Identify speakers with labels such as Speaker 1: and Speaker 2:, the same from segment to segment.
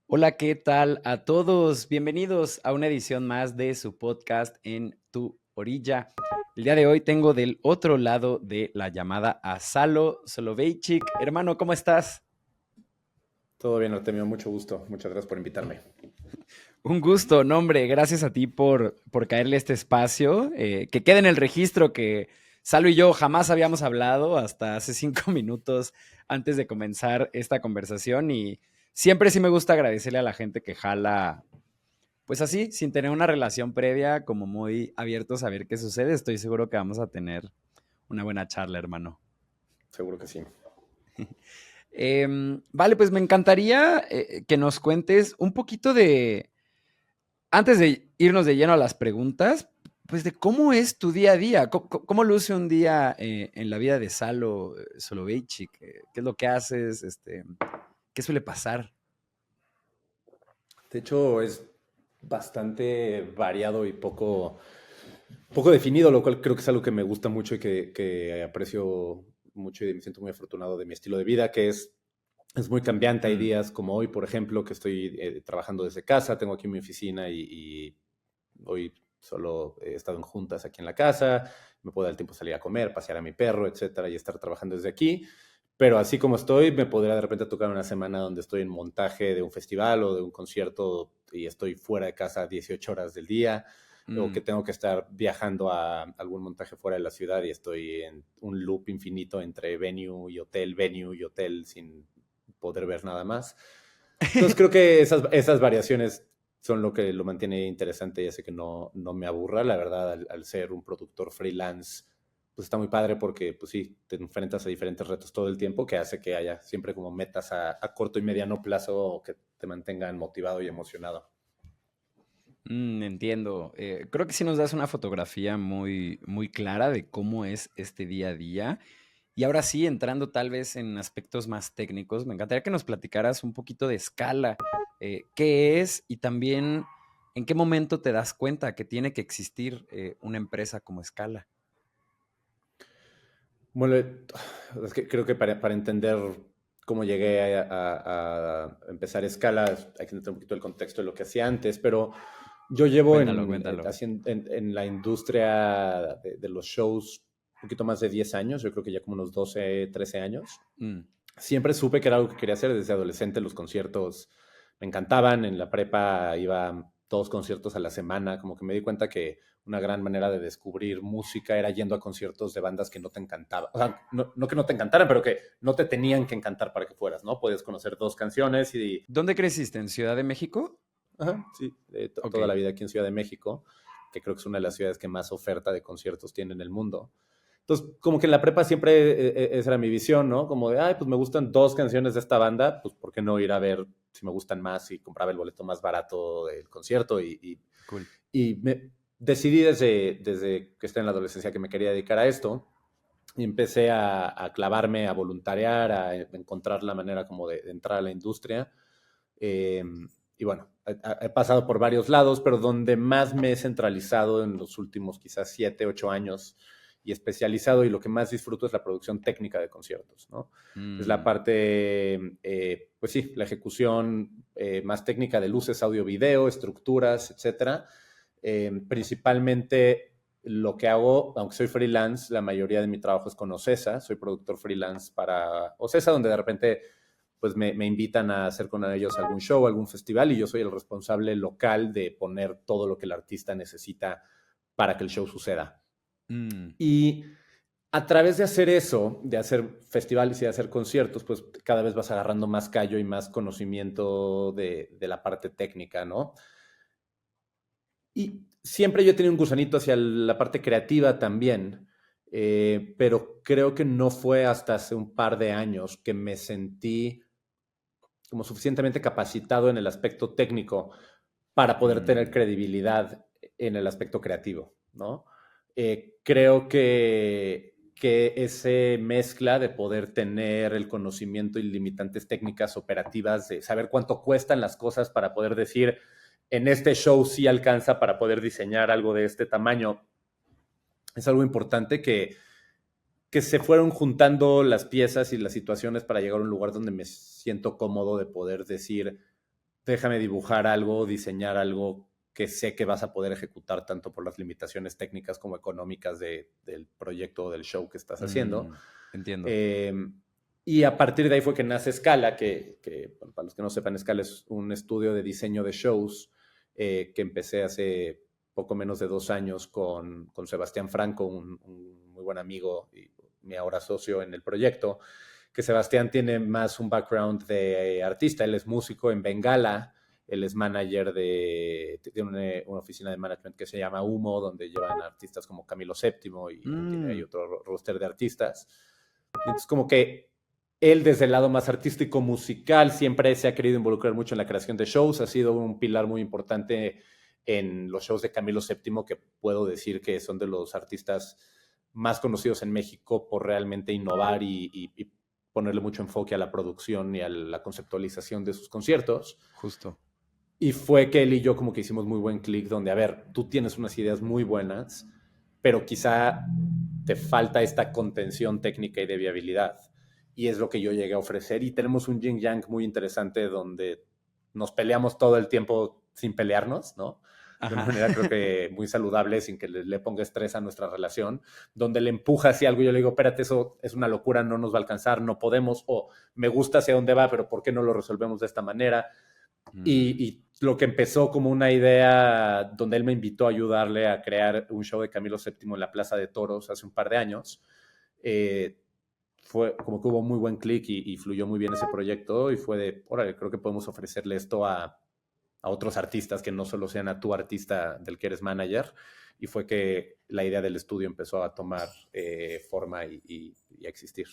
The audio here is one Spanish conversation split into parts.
Speaker 1: Hola, ¿qué tal a todos? Bienvenidos a una edición más de su podcast En tu Orilla. El día de hoy tengo del otro lado de la llamada a Salo Soloveitchik. Hermano, ¿cómo estás?
Speaker 2: Todo bien, Artemio, mucho gusto. Muchas gracias por invitarme.
Speaker 1: Un gusto, no, hombre, gracias a ti por caerle este espacio. Que quede en el registro que Salo y yo jamás habíamos hablado hasta hace 5 minutos antes de comenzar esta conversación y siempre sí me gusta agradecerle a la gente que jala. Pues así, sin tener una relación previa, como muy abiertos a ver qué sucede, estoy seguro que vamos a tener una buena charla, hermano.
Speaker 2: Seguro que sí.
Speaker 1: Vale, pues me encantaría que nos cuentes un poquito antes de irnos de lleno a las preguntas, pues de cómo es tu día a día, cómo luce un día en la vida de Salo Soloveitchik, qué es lo que haces, qué suele pasar.
Speaker 2: De hecho, es bastante variado y poco definido, lo cual creo que es algo que me gusta mucho y que aprecio mucho y me siento muy afortunado de mi estilo de vida, que es muy cambiante. Hay
Speaker 1: Mm,
Speaker 2: días como hoy, por ejemplo, que estoy trabajando desde casa, tengo aquí mi oficina y hoy solo he estado en juntas aquí en la casa, me puedo dar el tiempo de salir a comer, pasear a mi perro, etcétera, y estar trabajando desde aquí. Pero así como estoy, me podría de repente tocar una semana donde estoy en montaje de un festival o de un concierto y estoy fuera de casa 18 horas del día, o
Speaker 1: mm.
Speaker 2: que tengo que estar viajando a algún montaje fuera de la ciudad y estoy en un loop infinito entre venue y hotel sin poder ver nada más. Entonces creo que esas variaciones son lo que lo mantiene interesante y hace que no me aburra. La verdad, al ser un productor freelance, pues está muy padre porque, pues sí, te enfrentas a diferentes retos todo el tiempo, que hace que haya siempre como metas a corto y mediano plazo que te mantengan motivado y emocionado.
Speaker 1: Entiendo. Creo que sí nos das una fotografía muy clara de cómo es este día a día. Y ahora sí, entrando tal vez en aspectos más técnicos, me encantaría que nos platicaras un poquito de Scala. ¿Qué es? Y también, ¿en qué momento te das cuenta que tiene que existir una empresa como Scala?
Speaker 2: Bueno, es que creo que para entender cómo llegué a empezar Escala, hay que entender un poquito el contexto de lo que hacía antes, pero yo llevo
Speaker 1: Cuéntalo, cuéntalo.
Speaker 2: en la industria de los shows un poquito más de 10 años, yo creo que ya como unos 12 13 años.
Speaker 1: Mm,
Speaker 2: Siempre supe que era algo que quería hacer desde adolescente. Los conciertos me encantaban. En la prepa iba a 2 conciertos a la semana. Como que me di cuenta que una gran manera de descubrir música era yendo a conciertos de bandas que no te encantaban. O sea, no que no te encantaran, pero que no te tenían que encantar para que fueras, ¿no? Puedes conocer 2 canciones y...
Speaker 1: ¿Dónde creciste? ¿En Ciudad de México?
Speaker 2: Ajá, sí,
Speaker 1: Ok.
Speaker 2: toda la vida aquí en Ciudad de México, que creo que es una de las ciudades que más oferta de conciertos tiene en el mundo. Entonces, como que en la prepa siempre esa era mi visión, ¿no? Como de, ay, pues me gustan 2 canciones de esta banda, pues ¿por qué no ir a ver si me gustan más y compraba el boleto más barato del concierto?
Speaker 1: Cool.
Speaker 2: Y me decidí desde que estoy en la adolescencia que me quería dedicar a esto y empecé a clavarme, a voluntariar, a encontrar la manera como de entrar a la industria. Eh, y bueno, he pasado por varios lados, pero donde más me he centralizado en los últimos quizás 7, 8 años y especializado y lo que más disfruto es la producción técnica de conciertos, ¿no? Es la
Speaker 1: Mm,
Speaker 2: parte, pues sí, la ejecución más técnica de luces, audio, video, estructuras, etcétera. Principalmente lo que hago, aunque soy freelance, la mayoría de mi trabajo es con Ocesa. Soy productor freelance para Ocesa, donde de repente pues me invitan a hacer con ellos algún show, algún festival y yo soy el responsable local de poner todo lo que el artista necesita para que el show suceda.
Speaker 1: mm.
Speaker 2: Y a través de hacer eso, de hacer festivales y de hacer conciertos, pues cada vez vas agarrando más callo y más conocimiento de la parte técnica, ¿no? Y siempre yo he tenido un gusanito hacia la parte creativa también, pero creo que no fue hasta hace un par de años que me sentí como suficientemente capacitado en el aspecto técnico para poder tener
Speaker 1: Mm.
Speaker 2: credibilidad en el aspecto creativo, ¿no? Creo que ese mezcla de poder tener el conocimiento y limitantes técnicas operativas, de saber cuánto cuestan las cosas para poder decir, en este show sí alcanza para poder diseñar algo de este tamaño, es algo importante que se fueron juntando las piezas y las situaciones para llegar a un lugar donde me siento cómodo de poder decir, déjame dibujar algo, diseñar algo que sé que vas a poder ejecutar tanto por las limitaciones técnicas como económicas del proyecto o del show que estás haciendo.
Speaker 1: Entiendo.
Speaker 2: Y a partir de ahí fue que nace Scala, bueno, para los que no sepan, Scala es un estudio de diseño de shows que empecé hace poco menos de 2 años con Sebastián Franco, un muy buen amigo y mi ahora socio en el proyecto, que Sebastián tiene más un background de artista. Él es músico en Bengala, él es manager de una oficina de management que se llama Humo, donde llevan artistas como Camilo VII y tiene ahí otro roster de artistas. Entonces, como que él, desde el lado más artístico musical, siempre se ha querido involucrar mucho en la creación de shows. Ha sido un pilar muy importante en los shows de Camilo VII, que puedo decir que son de los artistas más conocidos en México por realmente innovar y ponerle mucho enfoque a la producción y a la conceptualización de sus conciertos.
Speaker 1: Justo.
Speaker 2: Y fue que él y yo como que hicimos muy buen clic, donde, a ver, tú tienes unas ideas muy buenas, pero quizá te falta esta contención técnica y de viabilidad. Y es lo que yo llegué a ofrecer. Y tenemos un yin yang muy interesante donde nos peleamos todo el tiempo sin pelearnos, ¿no? De una manera creo que muy saludable, sin que le ponga estrés a nuestra relación, donde le empuja hacia algo y yo le digo, espérate, eso es una locura, no nos va a alcanzar, no podemos, o me gusta hacia dónde va, pero ¿por qué no lo resolvemos de esta manera? Y lo que empezó como una idea donde él me invitó a ayudarle a crear un show de Camilo VII en la Plaza de Toros hace un par de años, fue como que hubo muy buen clic y fluyó muy bien ese proyecto y fue de, órale, creo que podemos ofrecerle esto a otros artistas que no solo sean a tu artista del que eres manager. Y fue que la idea del estudio empezó a tomar forma y a existir.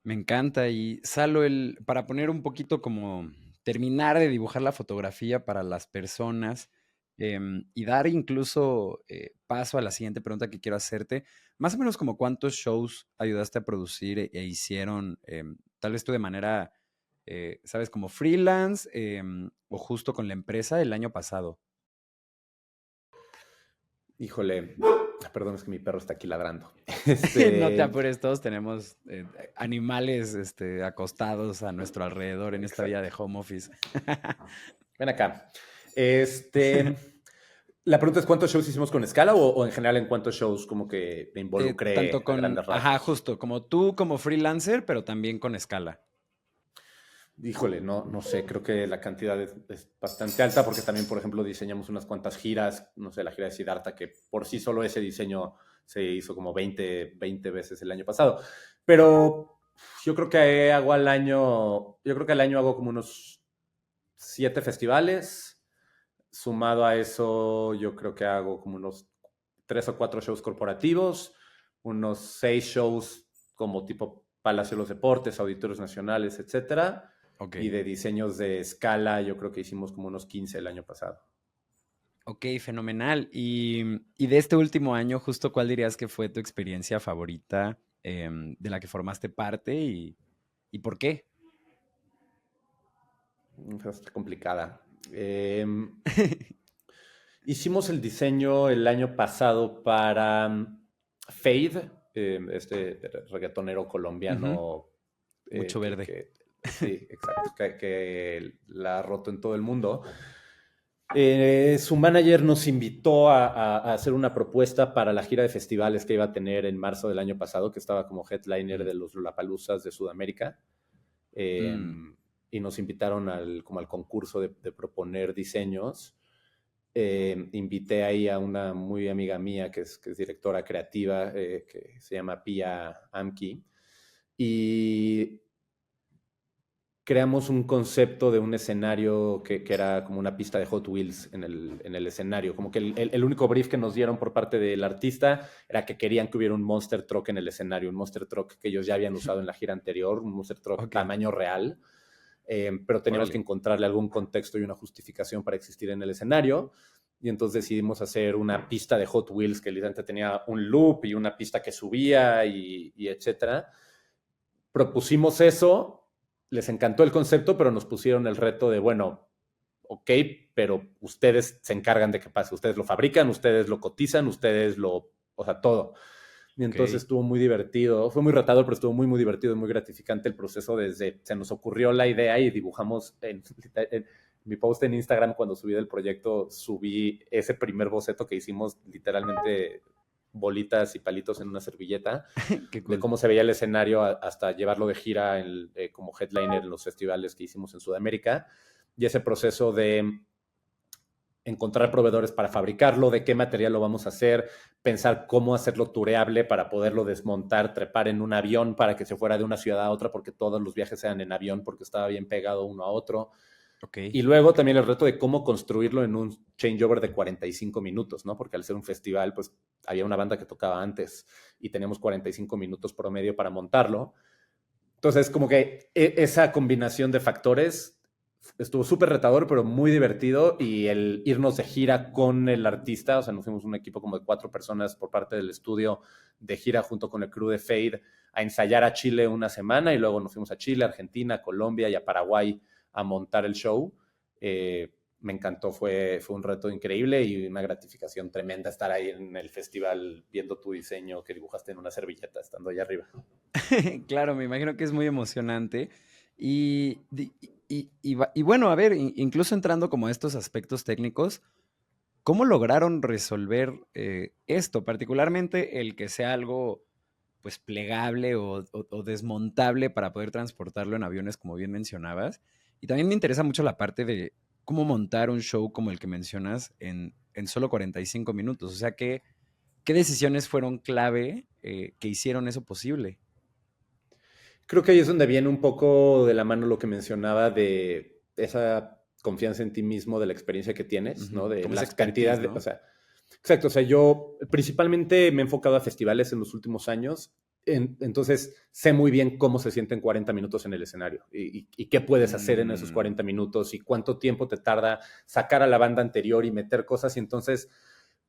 Speaker 1: Me encanta. Y Salo, para poner un poquito como terminar de dibujar la fotografía para las personas y dar incluso paso a la siguiente pregunta que quiero hacerte, más o menos como cuántos shows ayudaste a producir hicieron, tal vez tú de manera, sabes, como freelance o justo con la empresa el año pasado.
Speaker 2: Híjole, perdón, es que mi perro está aquí ladrando.
Speaker 1: No te apures, todos tenemos animales acostados a nuestro alrededor en esta vida de home office.
Speaker 2: Ven acá. La pregunta es, ¿cuántos shows hicimos con Scala o en general en cuántos shows como que me involucré
Speaker 1: Tanto
Speaker 2: a grandes rasgos?
Speaker 1: ajá, justo, como tú como freelancer, pero también con escala.
Speaker 2: Híjole, no sé, creo que la cantidad es bastante alta porque también, por ejemplo, diseñamos unas cuantas giras, no sé, la gira de Siddhartha, que por sí solo ese diseño se hizo como 20 veces el año pasado. Pero yo creo que al año hago como unos 7 festivales. Sumado a eso, yo creo que hago como unos 3 o 4 shows corporativos, unos 6 shows como tipo Palacio de los Deportes, Auditorios Nacionales, etcétera.
Speaker 1: Okay.
Speaker 2: Y de diseños de escala, yo creo que hicimos como unos 15 el año pasado.
Speaker 1: Ok, fenomenal. Y de este último año, justo, ¿cuál dirías que fue tu experiencia favorita de la que formaste parte y por qué?
Speaker 2: Es complicada. Hicimos el diseño el año pasado para Fade, este reggaetonero colombiano.
Speaker 1: Mucho verde.
Speaker 2: Sí, exacto, que la ha roto en todo el mundo. Su manager nos invitó a hacer una propuesta para la gira de festivales que iba a tener en marzo del año pasado, que estaba como headliner de los Lollapaloozas de Sudamérica. Y nos invitaron como al concurso de proponer diseños. Invité ahí a una muy amiga mía que es directora creativa, que se llama Pia Amki, y creamos un concepto de un escenario que era como una pista de Hot Wheels en el escenario. Como que el único brief que nos dieron por parte del artista era que querían que hubiera un Monster Truck en el escenario, un Monster Truck que ellos ya habían usado en la gira anterior, un Monster Truck tamaño real, pero teníamos que encontrarle algún contexto y una justificación para existir en el escenario. Y entonces decidimos hacer una pista de Hot Wheels que literalmente tenía un loop y una pista que subía y etcétera. Propusimos eso, les encantó el concepto, pero nos pusieron el reto de, bueno, ok, pero ustedes se encargan de que pase. Ustedes lo fabrican, ustedes lo cotizan, o sea, todo. Y
Speaker 1: Ok.
Speaker 2: entonces estuvo muy divertido, fue muy retador, pero estuvo muy, muy divertido y muy gratificante el proceso desde, se nos ocurrió la idea y dibujamos en mi post en Instagram cuando subí del proyecto, subí ese primer boceto que hicimos literalmente bolitas y palitos en una servilleta,
Speaker 1: Qué
Speaker 2: de
Speaker 1: cool.
Speaker 2: cómo se veía el escenario hasta llevarlo de gira como headliner en los festivales que hicimos en Sudamérica. Y ese proceso de encontrar proveedores para fabricarlo, de qué material lo vamos a hacer, pensar cómo hacerlo tureable para poderlo desmontar, trepar en un avión para que se fuera de una ciudad a otra, porque todos los viajes eran en avión, porque estaba bien pegado uno a otro.
Speaker 1: Ok.
Speaker 2: Y luego también el reto de cómo construirlo en un changeover de 45 minutos, ¿no? Porque al ser un festival, pues había una banda que tocaba antes y teníamos 45 minutos promedio para montarlo. Entonces, como que esa combinación de factores estuvo súper retador, pero muy divertido. Y el irnos de gira con el artista, o sea, nos fuimos un equipo como de 4 personas por parte del estudio de gira junto con el crew de Fade a ensayar a Chile una semana y luego nos fuimos a Chile, Argentina, Colombia y a Paraguay a montar el show. Me encantó, fue un reto increíble y una gratificación tremenda estar ahí en el festival viendo tu diseño que dibujaste en una servilleta estando allá arriba.
Speaker 1: Claro, me imagino que es muy emocionante. Y bueno, a ver, incluso entrando como a estos aspectos técnicos, ¿cómo lograron resolver esto? Particularmente el que sea algo pues plegable o desmontable para poder transportarlo en aviones, como bien mencionabas. Y también me interesa mucho la parte de cómo montar un show como el que mencionas en solo 45 minutos. O sea, ¿qué decisiones fueron clave que hicieron eso posible?
Speaker 2: Creo que ahí es donde viene un poco de la mano lo que mencionaba de esa confianza en ti mismo, de la experiencia que tienes,
Speaker 1: Ujú.
Speaker 2: ¿no? De
Speaker 1: Como esa
Speaker 2: las
Speaker 1: expertise,
Speaker 2: cantidades, o
Speaker 1: ¿no?
Speaker 2: sea, exacto, o sea, yo principalmente me he enfocado a festivales en los últimos años, entonces sé muy bien cómo se sienten 40 minutos en el escenario y qué puedes hacer en esos
Speaker 1: Mm,
Speaker 2: 40 minutos y cuánto tiempo te tarda sacar a la banda anterior y meter cosas y entonces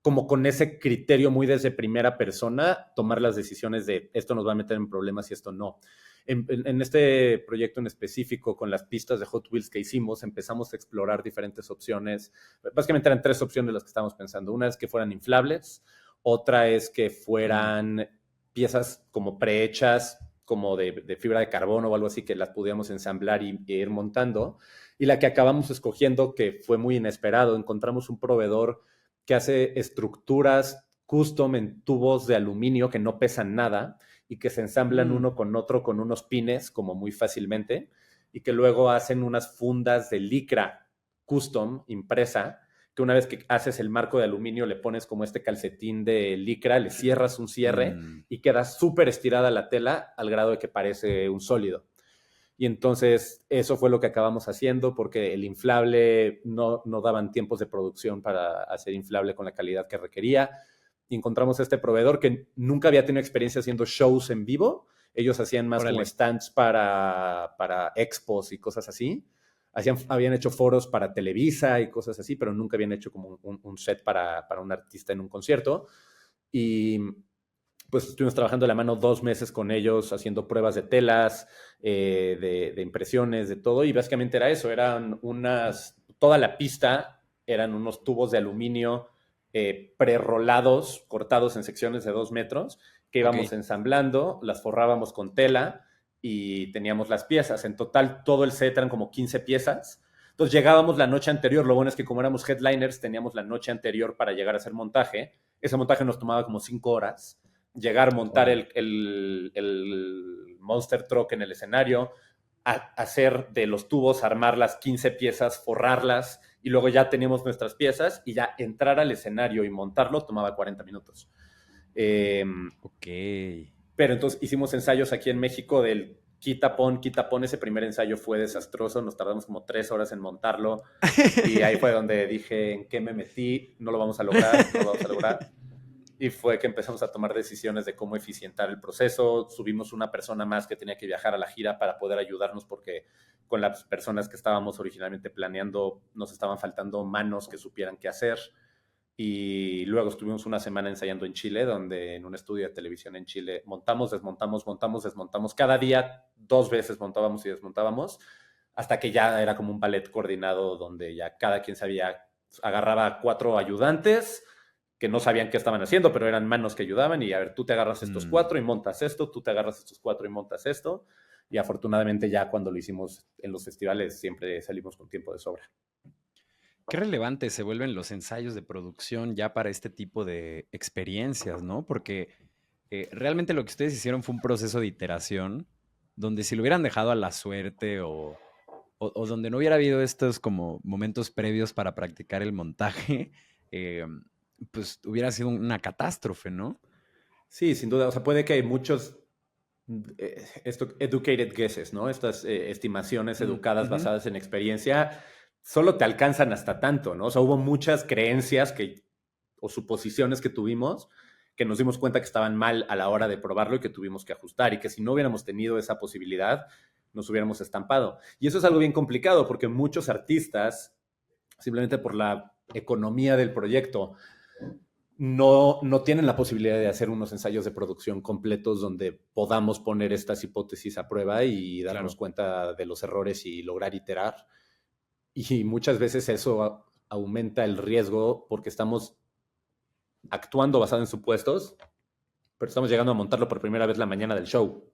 Speaker 2: como con ese criterio muy desde primera persona, tomar las decisiones de esto nos va a meter en problemas y esto no. En este proyecto en específico, con las pistas de Hot Wheels que hicimos, empezamos a explorar diferentes opciones. Básicamente eran 3 opciones las que estábamos pensando. Una es que fueran inflables, otra es que
Speaker 1: mm,
Speaker 2: fueran piezas como prehechas, como de fibra de carbono o algo así, que las pudiéramos ensamblar e ir montando. Y la que acabamos escogiendo, que fue muy inesperado, encontramos un proveedor que hace estructuras custom en tubos de aluminio que no pesan nada y que se ensamblan
Speaker 1: mm.
Speaker 2: uno con otro con unos pines como muy fácilmente y que luego hacen unas fundas de licra custom impresa que una vez que haces el marco de aluminio le pones como este calcetín de licra, le cierras un cierre
Speaker 1: Mm,
Speaker 2: y queda súper estirada la tela al grado de que parece un sólido. Y entonces eso fue lo que acabamos haciendo porque el inflable no daban tiempos de producción para hacer inflable con la calidad que requería. Y encontramos este proveedor que nunca había tenido experiencia haciendo shows en vivo. Ellos hacían más como
Speaker 1: órale.
Speaker 2: stands para expos y cosas así. Habían hecho foros para Televisa y cosas así, pero nunca habían hecho como un set para un artista en un concierto. Y pues estuvimos trabajando de la mano 2 meses con ellos, haciendo pruebas de telas, de impresiones, de todo, y básicamente era eso, toda la pista eran unos tubos de aluminio prerrolados, cortados en secciones de 2 metros, que
Speaker 1: Ok.
Speaker 2: íbamos ensamblando, las forrábamos con tela y teníamos las piezas. En total, todo el set eran como 15 piezas. Entonces llegábamos la noche anterior, lo bueno es que como éramos headliners, teníamos la noche anterior para llegar a hacer montaje. Ese montaje nos tomaba como 5 horas llegar, montar
Speaker 1: Órale.
Speaker 2: el Monster Truck en el escenario, hacer de los tubos, armar las 15 piezas, forrarlas, y luego ya teníamos nuestras piezas, y ya entrar al escenario y montarlo tomaba 40 minutos. Eh,
Speaker 1: Ok.
Speaker 2: pero entonces hicimos ensayos aquí en México del quita pon. Ese primer ensayo fue desastroso, nos tardamos como 3 horas en montarlo, y ahí fue donde dije, ¿en qué me metí? No lo vamos a lograr, no lo vamos a lograr. Y fue que empezamos a tomar decisiones de cómo eficientar el proceso. Subimos una persona más que tenía que viajar a la gira para poder ayudarnos porque con las personas que estábamos originalmente planeando nos estaban faltando manos que supieran qué hacer. Y luego estuvimos una semana ensayando en Chile, donde en un estudio de televisión en Chile montamos, desmontamos, montamos, desmontamos. Cada día 2 veces montábamos y desmontábamos hasta que ya era como un ballet coordinado donde ya cada quien sabía, agarraba 4 ayudantes, que no sabían qué estaban haciendo, pero eran manos que ayudaban y a ver, tú te agarras estos 4 y montas esto, tú te agarras estos 4 y montas esto. Y afortunadamente ya cuando lo hicimos en los festivales siempre salimos con tiempo de sobra.
Speaker 1: Qué relevantes se vuelven los ensayos de producción ya para este tipo de experiencias, ¿no? Porque realmente lo que ustedes hicieron fue un proceso de iteración, donde si lo hubieran dejado a la suerte o donde no hubiera habido estos como momentos previos para practicar el montaje, eh, pues hubiera sido una catástrofe, ¿no?
Speaker 2: Sí, sin duda. O sea, puede que hay muchos educated guesses, ¿no? Estas estimaciones
Speaker 1: Mm,
Speaker 2: educadas
Speaker 1: ujú.
Speaker 2: basadas en experiencia solo te alcanzan hasta tanto, ¿no? O sea, hubo muchas creencias o suposiciones que tuvimos que nos dimos cuenta que estaban mal a la hora de probarlo y que tuvimos que ajustar y que si no hubiéramos tenido esa posibilidad, nos hubiéramos estampado. Y eso es algo bien complicado porque muchos artistas, simplemente por la economía del proyecto, no tienen la posibilidad de hacer unos ensayos de producción completos donde podamos poner estas hipótesis a prueba y darnos
Speaker 1: Claro.
Speaker 2: cuenta de los errores y lograr iterar. Y muchas veces eso aumenta el riesgo porque estamos actuando basado en supuestos, pero estamos llegando a montarlo por primera vez la mañana del show,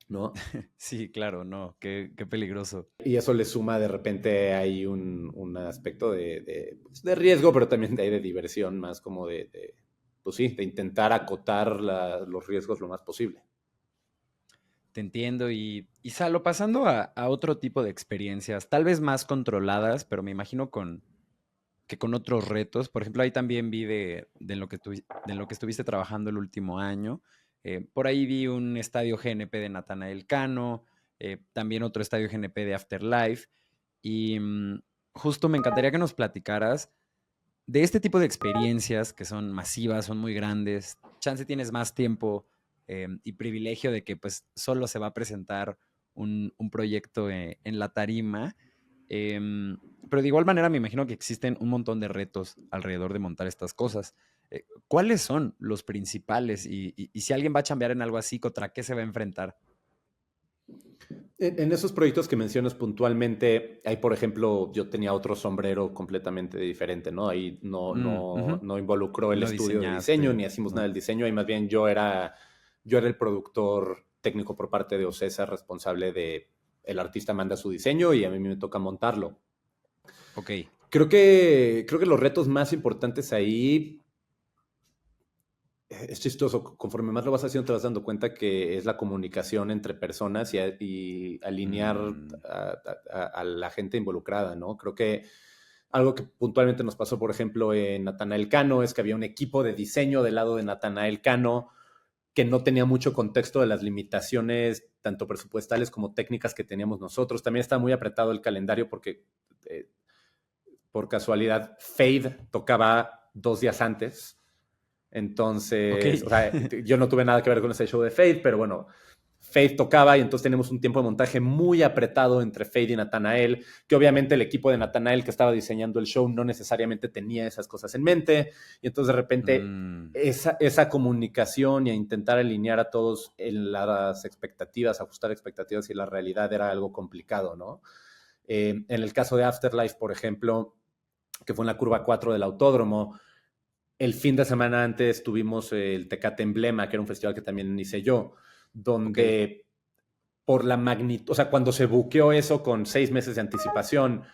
Speaker 2: ¿no?
Speaker 1: Sí, claro, no, qué peligroso.
Speaker 2: Y eso le suma de repente hay un aspecto pues, de riesgo, pero también de diversión, más como pues sí, de intentar acotar los riesgos lo más posible.
Speaker 1: Te entiendo. Y Salo, pasando a otro tipo de experiencias, tal vez más controladas, pero me imagino que con otros retos. Por ejemplo, ahí también vi de lo que estuviste trabajando el último año. Por ahí vi un estadio GNP de Natanael Cano, también otro estadio GNP de Afterlife. Y justo me encantaría que nos platicaras de este tipo de experiencias que son masivas, son muy grandes. Chance tienes más tiempo y privilegio de que pues solo se va a presentar un proyecto en la tarima. Pero de igual manera me imagino que existen un montón de retos alrededor de montar estas cosas. ¿Cuáles son los principales? Y si alguien va a chambear en algo así, ¿contra qué se va a enfrentar?
Speaker 2: En esos proyectos que mencionas puntualmente, ahí, por ejemplo, yo tenía otro sombrero completamente diferente, ¿no? Ahí
Speaker 1: Ujú.
Speaker 2: no involucró el
Speaker 1: No
Speaker 2: estudio de diseño, ni
Speaker 1: diseñaste,
Speaker 2: hicimos nada
Speaker 1: ¿no?
Speaker 2: del diseño, ahí más bien yo era el productor técnico por parte de OCESA, responsable de el artista manda su diseño y a mí me toca montarlo.
Speaker 1: Ok.
Speaker 2: Creo que los retos más importantes ahí es chistoso, conforme más lo vas haciendo te vas dando cuenta que es la comunicación entre personas y alinear
Speaker 1: Mm,
Speaker 2: a la gente involucrada, ¿no? Creo que algo que puntualmente nos pasó, por ejemplo, en Natanael Cano es que había un equipo de diseño del lado de Natanael Cano que no tenía mucho contexto de las limitaciones, tanto presupuestales como técnicas que teníamos nosotros. También está muy apretado el calendario porque, eh, por casualidad, Fade tocaba 2 días antes.
Speaker 1: ok.
Speaker 2: Entonces, o sea, yo no tuve nada que ver con ese show de Fade, pero bueno, Fade tocaba y entonces tenemos un tiempo de montaje muy apretado entre Fade y Natanael, que obviamente el equipo de Natanael que estaba diseñando el show no necesariamente tenía esas cosas en mente, y entonces de repente
Speaker 1: Mm,
Speaker 2: esa comunicación y a intentar alinear a todos en las expectativas, ajustar expectativas y la realidad era algo complicado, ¿no? En el caso de Afterlife, por ejemplo, que fue en la curva 4 del autódromo, el fin de semana antes tuvimos el Tecate Emblema, que era un festival que también hice yo,
Speaker 1: ok.
Speaker 2: donde por la magnitud, o sea, cuando se buqueó eso con 6 meses de anticipación,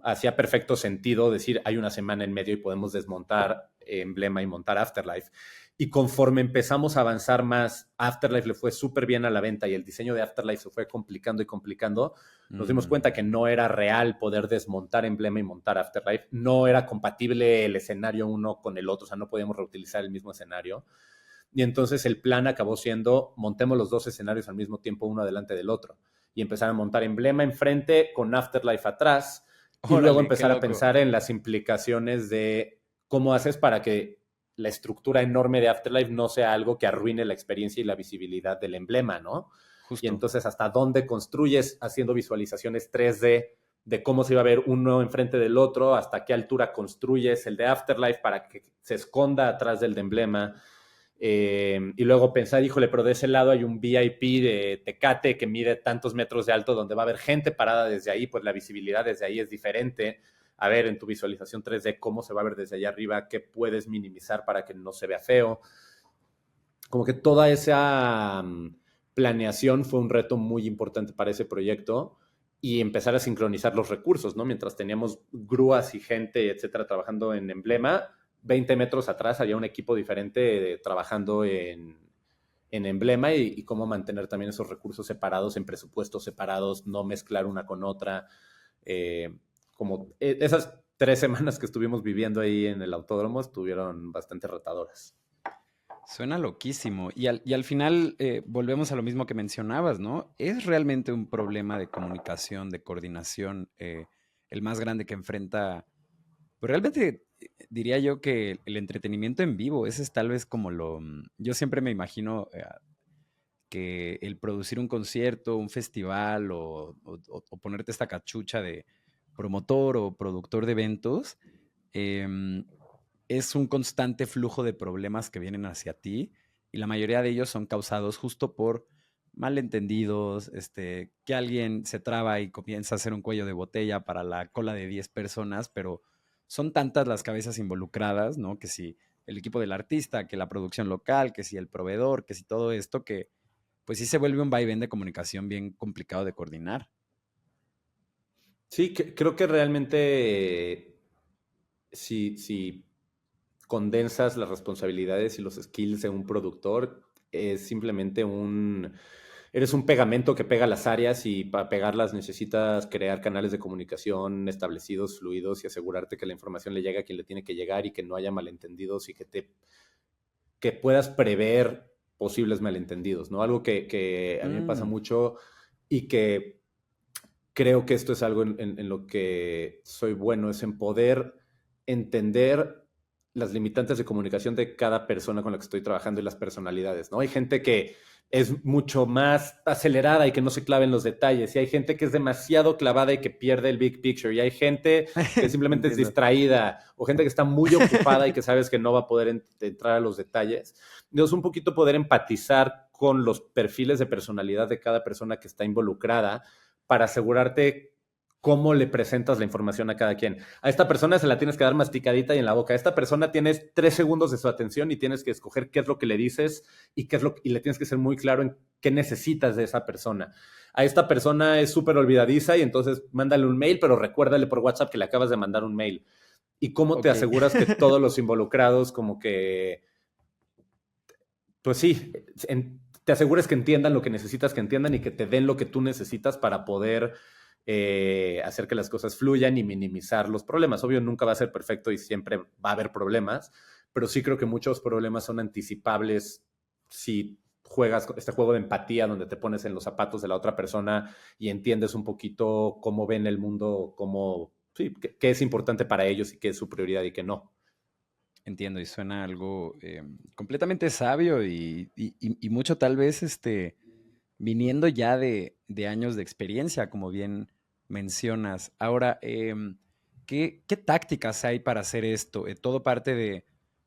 Speaker 2: hacía perfecto sentido decir hay una semana en medio y podemos desmontar Emblema y montar Afterlife. Y conforme empezamos a avanzar más, Afterlife le fue súper bien a la venta y el diseño de Afterlife se fue complicando y complicando. Nos dimos
Speaker 1: Mm,
Speaker 2: cuenta que no era real poder desmontar Emblema y montar Afterlife. No era compatible el escenario uno con el otro, o sea, no podíamos reutilizar el mismo escenario. Y entonces el plan acabó siendo montemos los dos escenarios al mismo tiempo, uno delante del otro. Y empezar a montar Emblema enfrente con Afterlife atrás y luego
Speaker 1: órale, qué
Speaker 2: empezar a
Speaker 1: loco.
Speaker 2: pensar en las implicaciones de cómo haces para que la estructura enorme de Afterlife no sea algo que arruine la experiencia y la visibilidad del emblema, ¿no? Y
Speaker 1: Justo.
Speaker 2: entonces hasta dónde construyes haciendo visualizaciones 3D de cómo se iba a ver uno enfrente del otro, hasta qué altura construyes el de Afterlife para que se esconda atrás del de emblema. Y luego pensar, híjole, pero de ese lado hay un VIP de Tecate que mide tantos metros de alto donde va a haber gente parada desde ahí, pues la visibilidad desde ahí es diferente a ver en tu visualización 3D cómo se va a ver desde allá arriba, qué puedes minimizar para que no se vea feo. Como que toda esa planeación fue un reto muy importante para ese proyecto y empezar a sincronizar los recursos, ¿no? Mientras teníamos grúas y gente, etcétera, trabajando en Emblema, 20 metros atrás había un equipo diferente trabajando en Emblema y cómo mantener también esos recursos separados, en presupuestos separados, no mezclar una con otra. Esas 3 semanas que estuvimos viviendo ahí en el autódromo estuvieron bastante retadoras.
Speaker 1: Suena loquísimo. Y al final volvemos a lo mismo que mencionabas, ¿no? Es realmente un problema de comunicación, de coordinación, el más grande que enfrenta. Pues realmente diría yo que el entretenimiento en vivo, ese es tal vez como yo siempre me imagino que el producir un concierto, un festival o ponerte esta cachucha de promotor o productor de eventos, em, es un constante flujo de problemas que vienen hacia ti y la mayoría de ellos son causados justo por malentendidos, que alguien se traba y comienza a hacer un cuello de botella para la cola de 10 personas, pero son tantas las cabezas involucradas, ¿no? Que si el equipo del artista, que la producción local, que si el proveedor, que si todo esto, que pues sí se vuelve un vaivén de comunicación bien complicado de coordinar.
Speaker 2: Sí, creo que realmente si condensas las responsabilidades y los skills de un productor, es simplemente eres un pegamento que pega las áreas y para pegarlas necesitas crear canales de comunicación establecidos, fluidos y asegurarte que la información le llegue a quien le tiene que llegar y que no haya malentendidos y que puedas prever posibles malentendidos, ¿no? Algo que a mí me pasa
Speaker 1: Mm,
Speaker 2: mucho y que creo que esto es algo en lo que soy bueno, es en poder entender las limitantes de comunicación de cada persona con la que estoy trabajando y las personalidades, ¿no? Hay gente que es mucho más acelerada y que no se clava en los detalles, y hay gente que es demasiado clavada y que pierde el big picture, y hay gente que simplemente es
Speaker 1: entiendo.
Speaker 2: distraída, o gente que está muy ocupada y que sabes que no va a poder entrar a los detalles. Entonces, un poquito poder empatizar con los perfiles de personalidad de cada persona que está involucrada para asegurarte cómo le presentas la información a cada quien. A esta persona se la tienes que dar masticadita y en la boca. A esta persona tienes 3 segundos de su atención y tienes que escoger qué es lo que le dices y y le tienes que ser muy claro en qué necesitas de esa persona. A esta persona es súper olvidadiza y entonces mándale un mail, pero recuérdale por WhatsApp que le acabas de mandar un mail. Y cómo te
Speaker 1: Ok.
Speaker 2: aseguras que todos los involucrados como que, pues sí, te asegures que entiendan lo que necesitas que entiendan y que te den lo que tú necesitas para poder hacer que las cosas fluyan y minimizar los problemas. Obvio, nunca va a ser perfecto y siempre va a haber problemas, pero sí creo que muchos problemas son anticipables si juegas este juego de empatía donde te pones en los zapatos de la otra persona y entiendes un poquito cómo ven el mundo, sí, qué es importante para ellos y qué es su prioridad y qué no.
Speaker 1: Entiendo, y suena algo completamente sabio y mucho tal vez viniendo ya de años de experiencia, como bien mencionas. Ahora, ¿qué tácticas hay para hacer esto? ¿Todo parte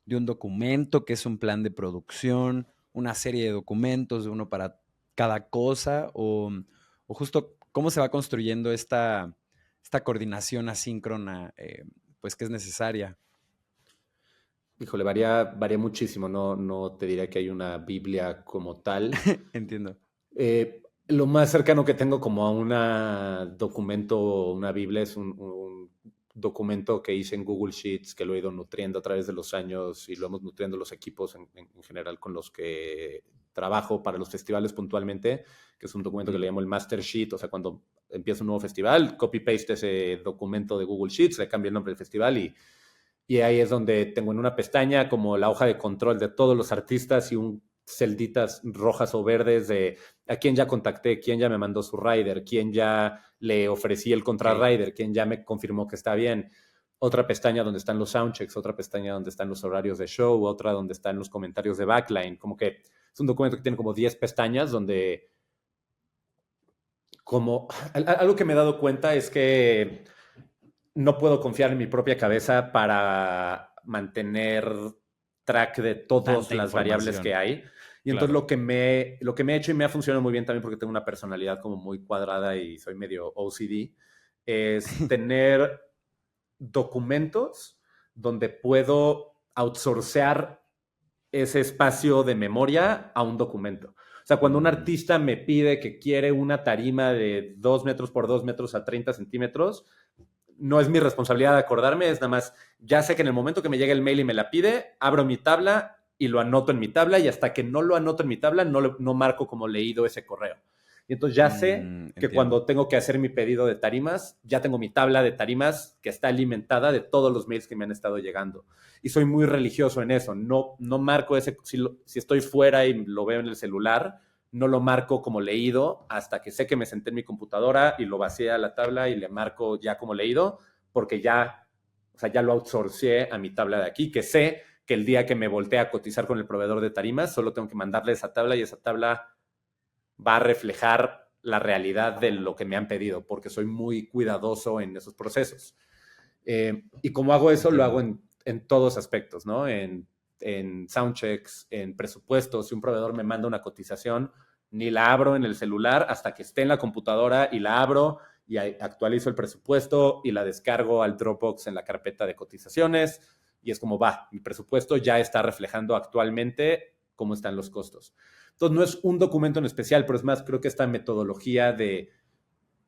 Speaker 1: de un documento que es un plan de producción, una serie de documentos de uno para cada cosa? ¿O justo cómo se va construyendo esta coordinación asíncrona, pues que es necesaria?
Speaker 2: Híjole, varía muchísimo, no te diría que hay una Biblia como tal.
Speaker 1: Entiendo.
Speaker 2: Lo más cercano que tengo como a un documento, una Biblia, es un documento que hice en Google Sheets, que lo he ido nutriendo a través de los años y lo hemos nutriendo los equipos en general con los que trabajo para los festivales puntualmente, que es un documento que le
Speaker 1: Mm,
Speaker 2: llamo el Master Sheet. O sea, cuando empieza un nuevo festival, copy-paste ese documento de Google Sheets, le cambio el nombre del festival y ahí es donde tengo en una pestaña como la hoja de control de todos los artistas y un celditas rojas o verdes de a quién ya contacté, quién ya me mandó su rider, quién ya le ofrecí el
Speaker 1: ok.
Speaker 2: contra-rider, quién ya me confirmó que está bien. Otra pestaña donde están los soundchecks, otra pestaña donde están los horarios de show, otra donde están los comentarios de backline. Como que es un documento que tiene como 10 pestañas donde algo que me he dado cuenta es que no puedo confiar en mi propia cabeza para mantener track de todas
Speaker 1: Tanta
Speaker 2: las variables que
Speaker 1: información,
Speaker 2: hay. Y entonces
Speaker 1: claro.
Speaker 2: lo que me he hecho y me ha funcionado muy bien también porque tengo una personalidad como muy cuadrada y soy medio OCD, es tener documentos donde puedo outsourcear ese espacio de memoria a un documento. O sea, cuando un artista me pide que quiere una tarima de 2 metros por 2 metros a 30 centímetros, no es mi responsabilidad acordarme, es nada más, ya sé que en el momento que me llega el mail y me la pide, abro mi tabla y lo anoto en mi tabla, y hasta que no lo anoto en mi tabla, no marco como leído ese correo. Y entonces ya sé que
Speaker 1: Entiendo.
Speaker 2: cuando tengo que hacer mi pedido de tarimas, ya tengo mi tabla de tarimas que está alimentada de todos los mails que me han estado llegando. Y soy muy religioso en eso. No marco ese, si estoy fuera y lo veo en el celular, no lo marco como leído hasta que sé que me senté en mi computadora y lo vacié a la tabla y le marco ya como leído, porque ya, o sea, ya lo outsourcé a mi tabla de aquí, que sé que el día que me voltee a cotizar con el proveedor de tarimas, solo tengo que mandarle esa tabla y esa tabla va a reflejar la realidad de lo que me han pedido, porque soy muy cuidadoso en esos procesos. Y como hago eso, lo hago
Speaker 1: Entiendo.
Speaker 2: en todos aspectos, ¿no? En soundchecks, en presupuestos. Si un proveedor me manda una cotización, ni la abro en el celular hasta que esté en la computadora y la abro y actualizo el presupuesto y la descargo al Dropbox en la carpeta de cotizaciones. Y es como va, mi presupuesto ya está reflejando actualmente cómo están los costos. Entonces, no es un documento en especial, pero es más, creo que esta metodología de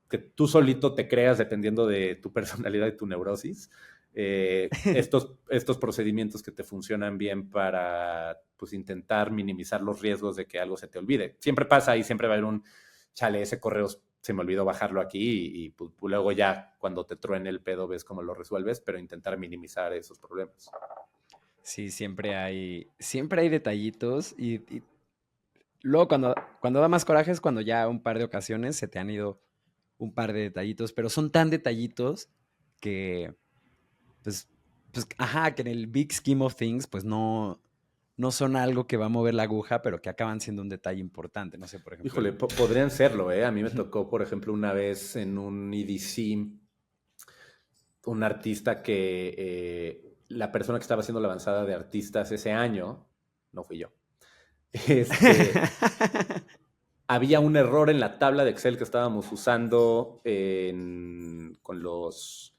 Speaker 2: que tú solito te creas dependiendo de tu personalidad y tu neurosis, estos procedimientos que te funcionan bien para pues, intentar minimizar los riesgos de que algo se te olvide. Siempre pasa y siempre va a haber un, chale, ese correo se me olvidó bajarlo aquí y pues, luego ya cuando te truene el pedo ves cómo lo resuelves, pero intentar minimizar esos problemas.
Speaker 1: Sí, siempre hay detallitos y luego cuando da más coraje es cuando ya un par de ocasiones se te han ido un par de detallitos, pero son tan detallitos que, pues, ajá, que en el big scheme of things, pues no son algo que va a mover la aguja, pero que acaban siendo un detalle importante. No sé, por ejemplo,
Speaker 2: Híjole, podrían serlo, ¿eh? A mí me tocó, por ejemplo, una vez en un EDC, un artista que la persona que estaba haciendo la avanzada de artistas ese año, no fui yo, este, había un error en la tabla de Excel que estábamos usando con los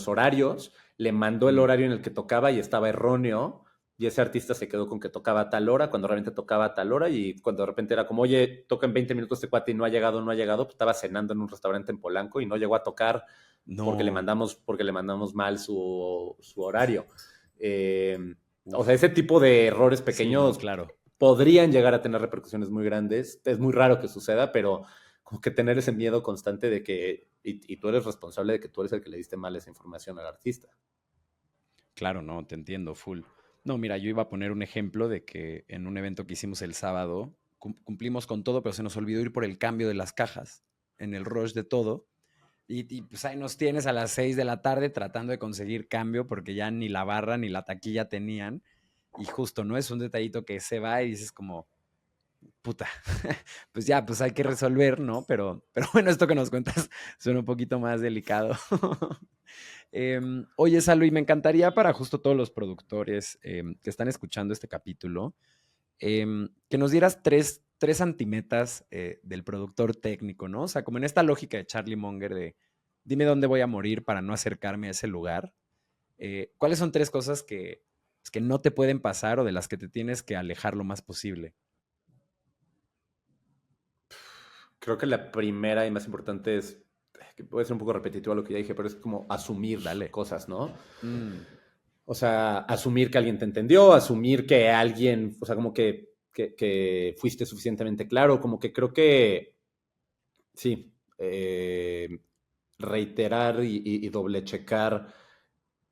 Speaker 2: horarios. Le mandó el
Speaker 1: Mm,
Speaker 2: horario en el que tocaba y estaba erróneo. Y ese artista se quedó con que tocaba a tal hora, cuando realmente tocaba a tal hora. Y cuando de repente era como, oye, toca en 20 minutos este cuate y no ha llegado, no ha llegado. Pues estaba cenando en un restaurante en Polanco y no llegó a tocar
Speaker 1: no,
Speaker 2: porque le mandamos mal su horario. Eh, o sea,
Speaker 1: uf,
Speaker 2: ese tipo de errores
Speaker 1: sí, no,
Speaker 2: pequeños
Speaker 1: claro.
Speaker 2: podrían llegar a tener repercusiones muy grandes. Es muy raro que suceda, pero como que tener ese miedo constante de que, y tú eres responsable de que tú eres el que le diste mal esa información al artista.
Speaker 1: Claro, no, te entiendo, full. No, mira, yo iba a poner un ejemplo de que en un evento que hicimos el sábado, cumplimos con todo, pero se nos olvidó ir por el cambio de las cajas en el rush de todo. Y pues ahí nos tienes a las 6 de la tarde tratando de conseguir cambio porque ya ni la barra ni la taquilla tenían. Y justo, ¿no? Es un detallito que se va y dices como, puta, pues ya, pues hay que resolver, ¿no? Pero bueno, esto que nos cuentas suena un poquito más delicado. Oye, Salud, y me encantaría para justo todos los productores que están escuchando este capítulo, que nos dieras tres antimetas del productor técnico, ¿no? O sea, como en esta lógica de Charlie Munger de dime dónde voy a morir para no acercarme a ese lugar. ¿Cuáles son tres cosas que no te pueden pasar o de las que te tienes que alejar lo más posible?
Speaker 2: Creo que la primera y más importante es, que puede ser un poco repetitivo a lo que ya dije, pero es como asumir
Speaker 1: Dale.
Speaker 2: cosas, ¿no?
Speaker 1: Mm,
Speaker 2: O sea, asumir que alguien te entendió, asumir que alguien, o sea, como que fuiste suficientemente claro, como que creo que, sí, reiterar y doble checar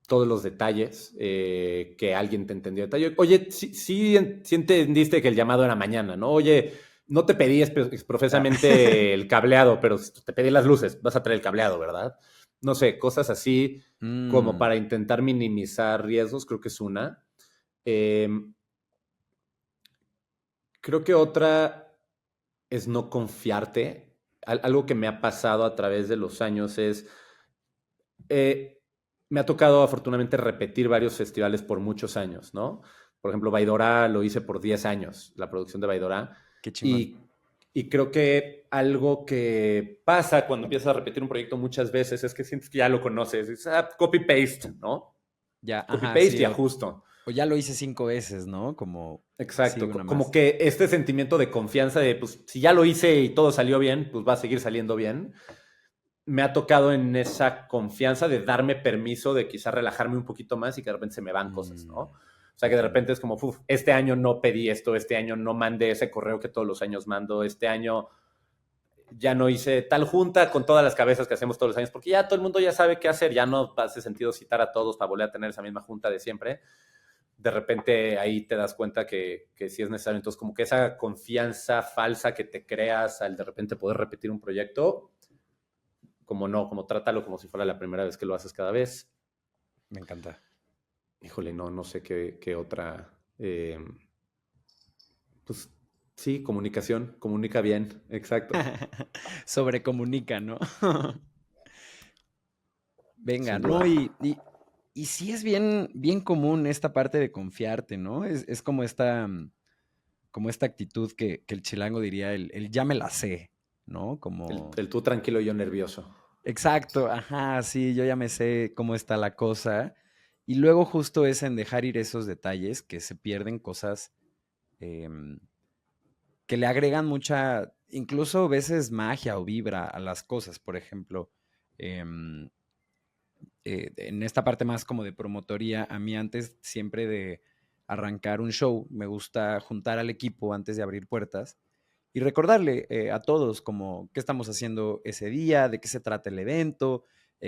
Speaker 2: todos los detalles, que alguien te entendió detalle. Oye, sí entendiste que el llamado era mañana, ¿no? Oye, no te pedí
Speaker 1: claro.
Speaker 2: exprofesamente el cableado, pero te pedí las luces, vas a traer el cableado, ¿verdad? No sé, cosas así como
Speaker 1: Mm,
Speaker 2: para intentar minimizar riesgos, creo que es una. Eh, Creo que otra es no confiarte. Algo que me ha pasado a través de los años es, eh, me ha tocado afortunadamente repetir varios festivales por muchos años, ¿no? Por ejemplo, Baidora lo hice por 10 años, la producción de Baidora.
Speaker 1: qué chingón.
Speaker 2: Y Y creo que algo que pasa cuando empiezas a repetir un proyecto muchas veces es que sientes que ya lo conoces. Es copy-paste, ¿no?
Speaker 1: Ya, ajá,
Speaker 2: Copy-paste
Speaker 1: sí.
Speaker 2: y ajusto.
Speaker 1: O ya lo hice 5 veces, ¿no? Como
Speaker 2: Exacto.
Speaker 1: sigue una
Speaker 2: Como
Speaker 1: más.
Speaker 2: que este sentimiento de confianza de, pues, si ya lo hice y todo salió bien, pues va a seguir saliendo bien. Me ha tocado en esa confianza de darme permiso de quizá relajarme un poquito más y que de repente se me van cosas, ¿no? O sea, que de
Speaker 1: Entiendo.
Speaker 2: repente es como, este año no pedí esto, este año no mandé ese correo que todos los años mando, este año ya no hice tal junta con todas las cabezas que hacemos todos los años, porque ya todo el mundo ya sabe qué hacer, ya no hace sentido citar a todos para volver a tener esa misma junta de siempre. De repente ahí te das cuenta que sí es necesario. Entonces, como que esa confianza falsa que te creas al de repente poder repetir un proyecto, como no, como trátalo como si fuera la primera vez que lo haces cada vez.
Speaker 1: Me encanta.
Speaker 2: Híjole, no sé qué otra. Pues sí, comunicación, comunica bien, exacto,
Speaker 1: Sobrecomunica, ¿no? Venga,
Speaker 2: sin
Speaker 1: ¿no?
Speaker 2: duda.
Speaker 1: Y sí es bien, bien común esta parte de confiarte, ¿no? Es como esta actitud que el chilango diría, el ya me la sé, ¿no? Como,
Speaker 2: El tú tranquilo y yo nervioso.
Speaker 1: exacto, ajá, sí, yo ya me sé cómo está la cosa. Y luego justo es en dejar ir esos detalles que se pierden cosas em, que le agregan mucha, incluso a veces magia o vibra a las cosas. Por ejemplo, em, en esta parte más como de promotoría, a mí antes siempre de arrancar un show, me gusta juntar al equipo antes de abrir puertas y recordarle a todos como qué estamos haciendo ese día, de qué se trata el evento,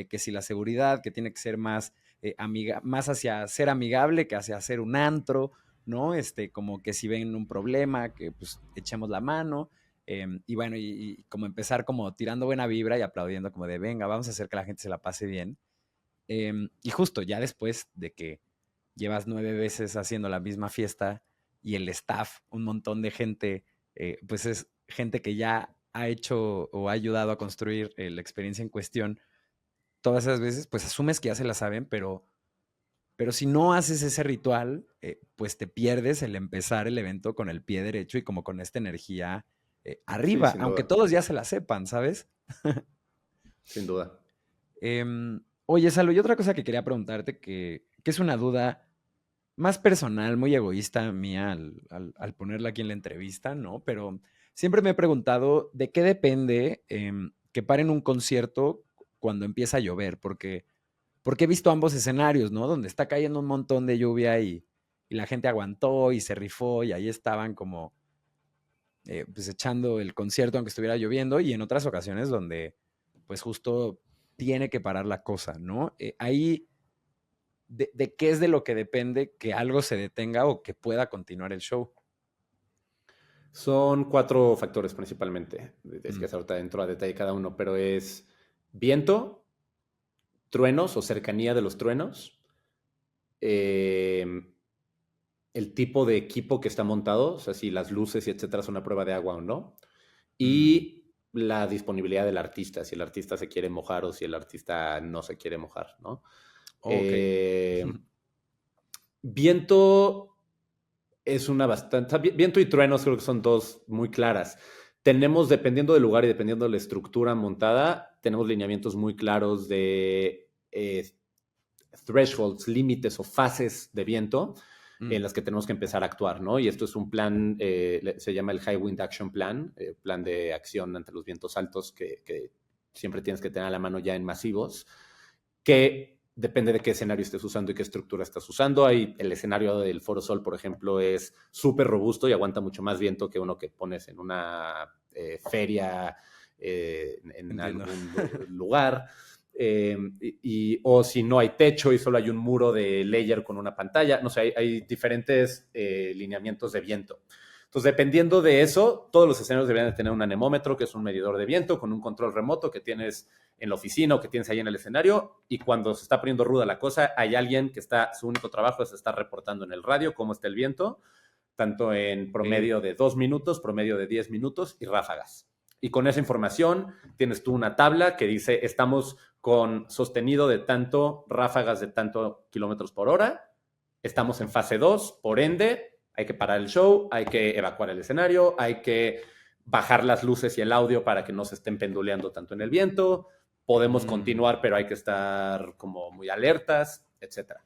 Speaker 1: que si la seguridad, que tiene que ser más, más hacia ser amigable que hacia ser un antro, ¿no? Como que si ven un problema, que pues echemos la mano. Y bueno, y como empezar como tirando buena vibra y aplaudiendo como de, venga, vamos a hacer que la gente se la pase bien. Y justo ya después de que llevas 9 veces haciendo la misma fiesta y el staff, un montón de gente, pues es gente que ya ha hecho o ha ayudado a construir la experiencia en cuestión, todas esas veces, pues asumes que ya se la saben, pero si no haces ese ritual, pues te pierdes el empezar el evento con el pie derecho y como con esta energía
Speaker 2: Sí,
Speaker 1: arriba,
Speaker 2: sin
Speaker 1: aunque
Speaker 2: duda,
Speaker 1: todos ya se la sepan, ¿sabes?
Speaker 2: sin duda.
Speaker 1: Oye, Salo, y otra cosa que quería preguntarte, que es una duda más personal, muy egoísta mía al ponerla aquí en la entrevista, ¿no? Pero siempre me he preguntado de qué depende que paren un concierto cuando empieza a llover, porque he visto ambos escenarios, ¿no? Donde está cayendo un montón de lluvia y la gente aguantó y se rifó y ahí estaban como pues echando el concierto aunque estuviera lloviendo y en otras ocasiones donde pues justo tiene que parar la cosa, ¿no? Ahí, de qué es de lo que depende que algo se detenga o que pueda continuar el show?
Speaker 2: Son 4 factores principalmente. Es
Speaker 1: Mm,
Speaker 2: que ahorita entro a detalle cada uno, pero es viento, truenos o cercanía de los truenos, eh, el tipo de equipo que está montado, o sea, si las luces y etcétera son a prueba de agua o no,
Speaker 1: mm,
Speaker 2: y la disponibilidad del artista, si el artista se quiere mojar o si el artista no se quiere mojar, ¿no?
Speaker 1: ok.
Speaker 2: Eh, viento es una bastante. Viento y truenos creo que son dos muy claras. Tenemos, dependiendo del lugar y dependiendo de la estructura montada, tenemos lineamientos muy claros de thresholds, límites o fases de viento
Speaker 1: Mm,
Speaker 2: en las que tenemos que empezar a actuar, ¿no? Y esto es un plan, se llama el High Wind Action Plan, plan de acción ante los vientos altos que siempre tienes que tener a la mano ya en masivos, que depende de qué escenario estés usando y qué estructura estás usando. Hay el escenario del Foro Sol, por ejemplo, es súper robusto y aguanta mucho más viento que uno que pones en una feria en
Speaker 1: entiendo.
Speaker 2: algún lugar. O si no hay techo y solo hay un muro de layer con una pantalla, no sé, hay diferentes lineamientos de viento. Entonces, dependiendo de eso, todos los escenarios deberían de tener un anemómetro, que es un medidor de viento, con un control remoto que tienes en la oficina o que tienes ahí en el escenario. Y cuando se está poniendo ruda la cosa, hay alguien que su único trabajo es estar reportando en el radio cómo está el viento, tanto en
Speaker 1: Ok.
Speaker 2: promedio de 2 minutos, promedio de 10 minutos y ráfagas. Y con esa información tienes tú una tabla que dice, estamos con sostenido de tanto, ráfagas de tanto kilómetros por hora, estamos en fase 2, por ende, hay que parar el show, hay que evacuar el escenario, hay que bajar las luces y el audio para que no se estén penduleando tanto en el viento. Podemos continuar, pero hay que estar como muy alertas, etcétera.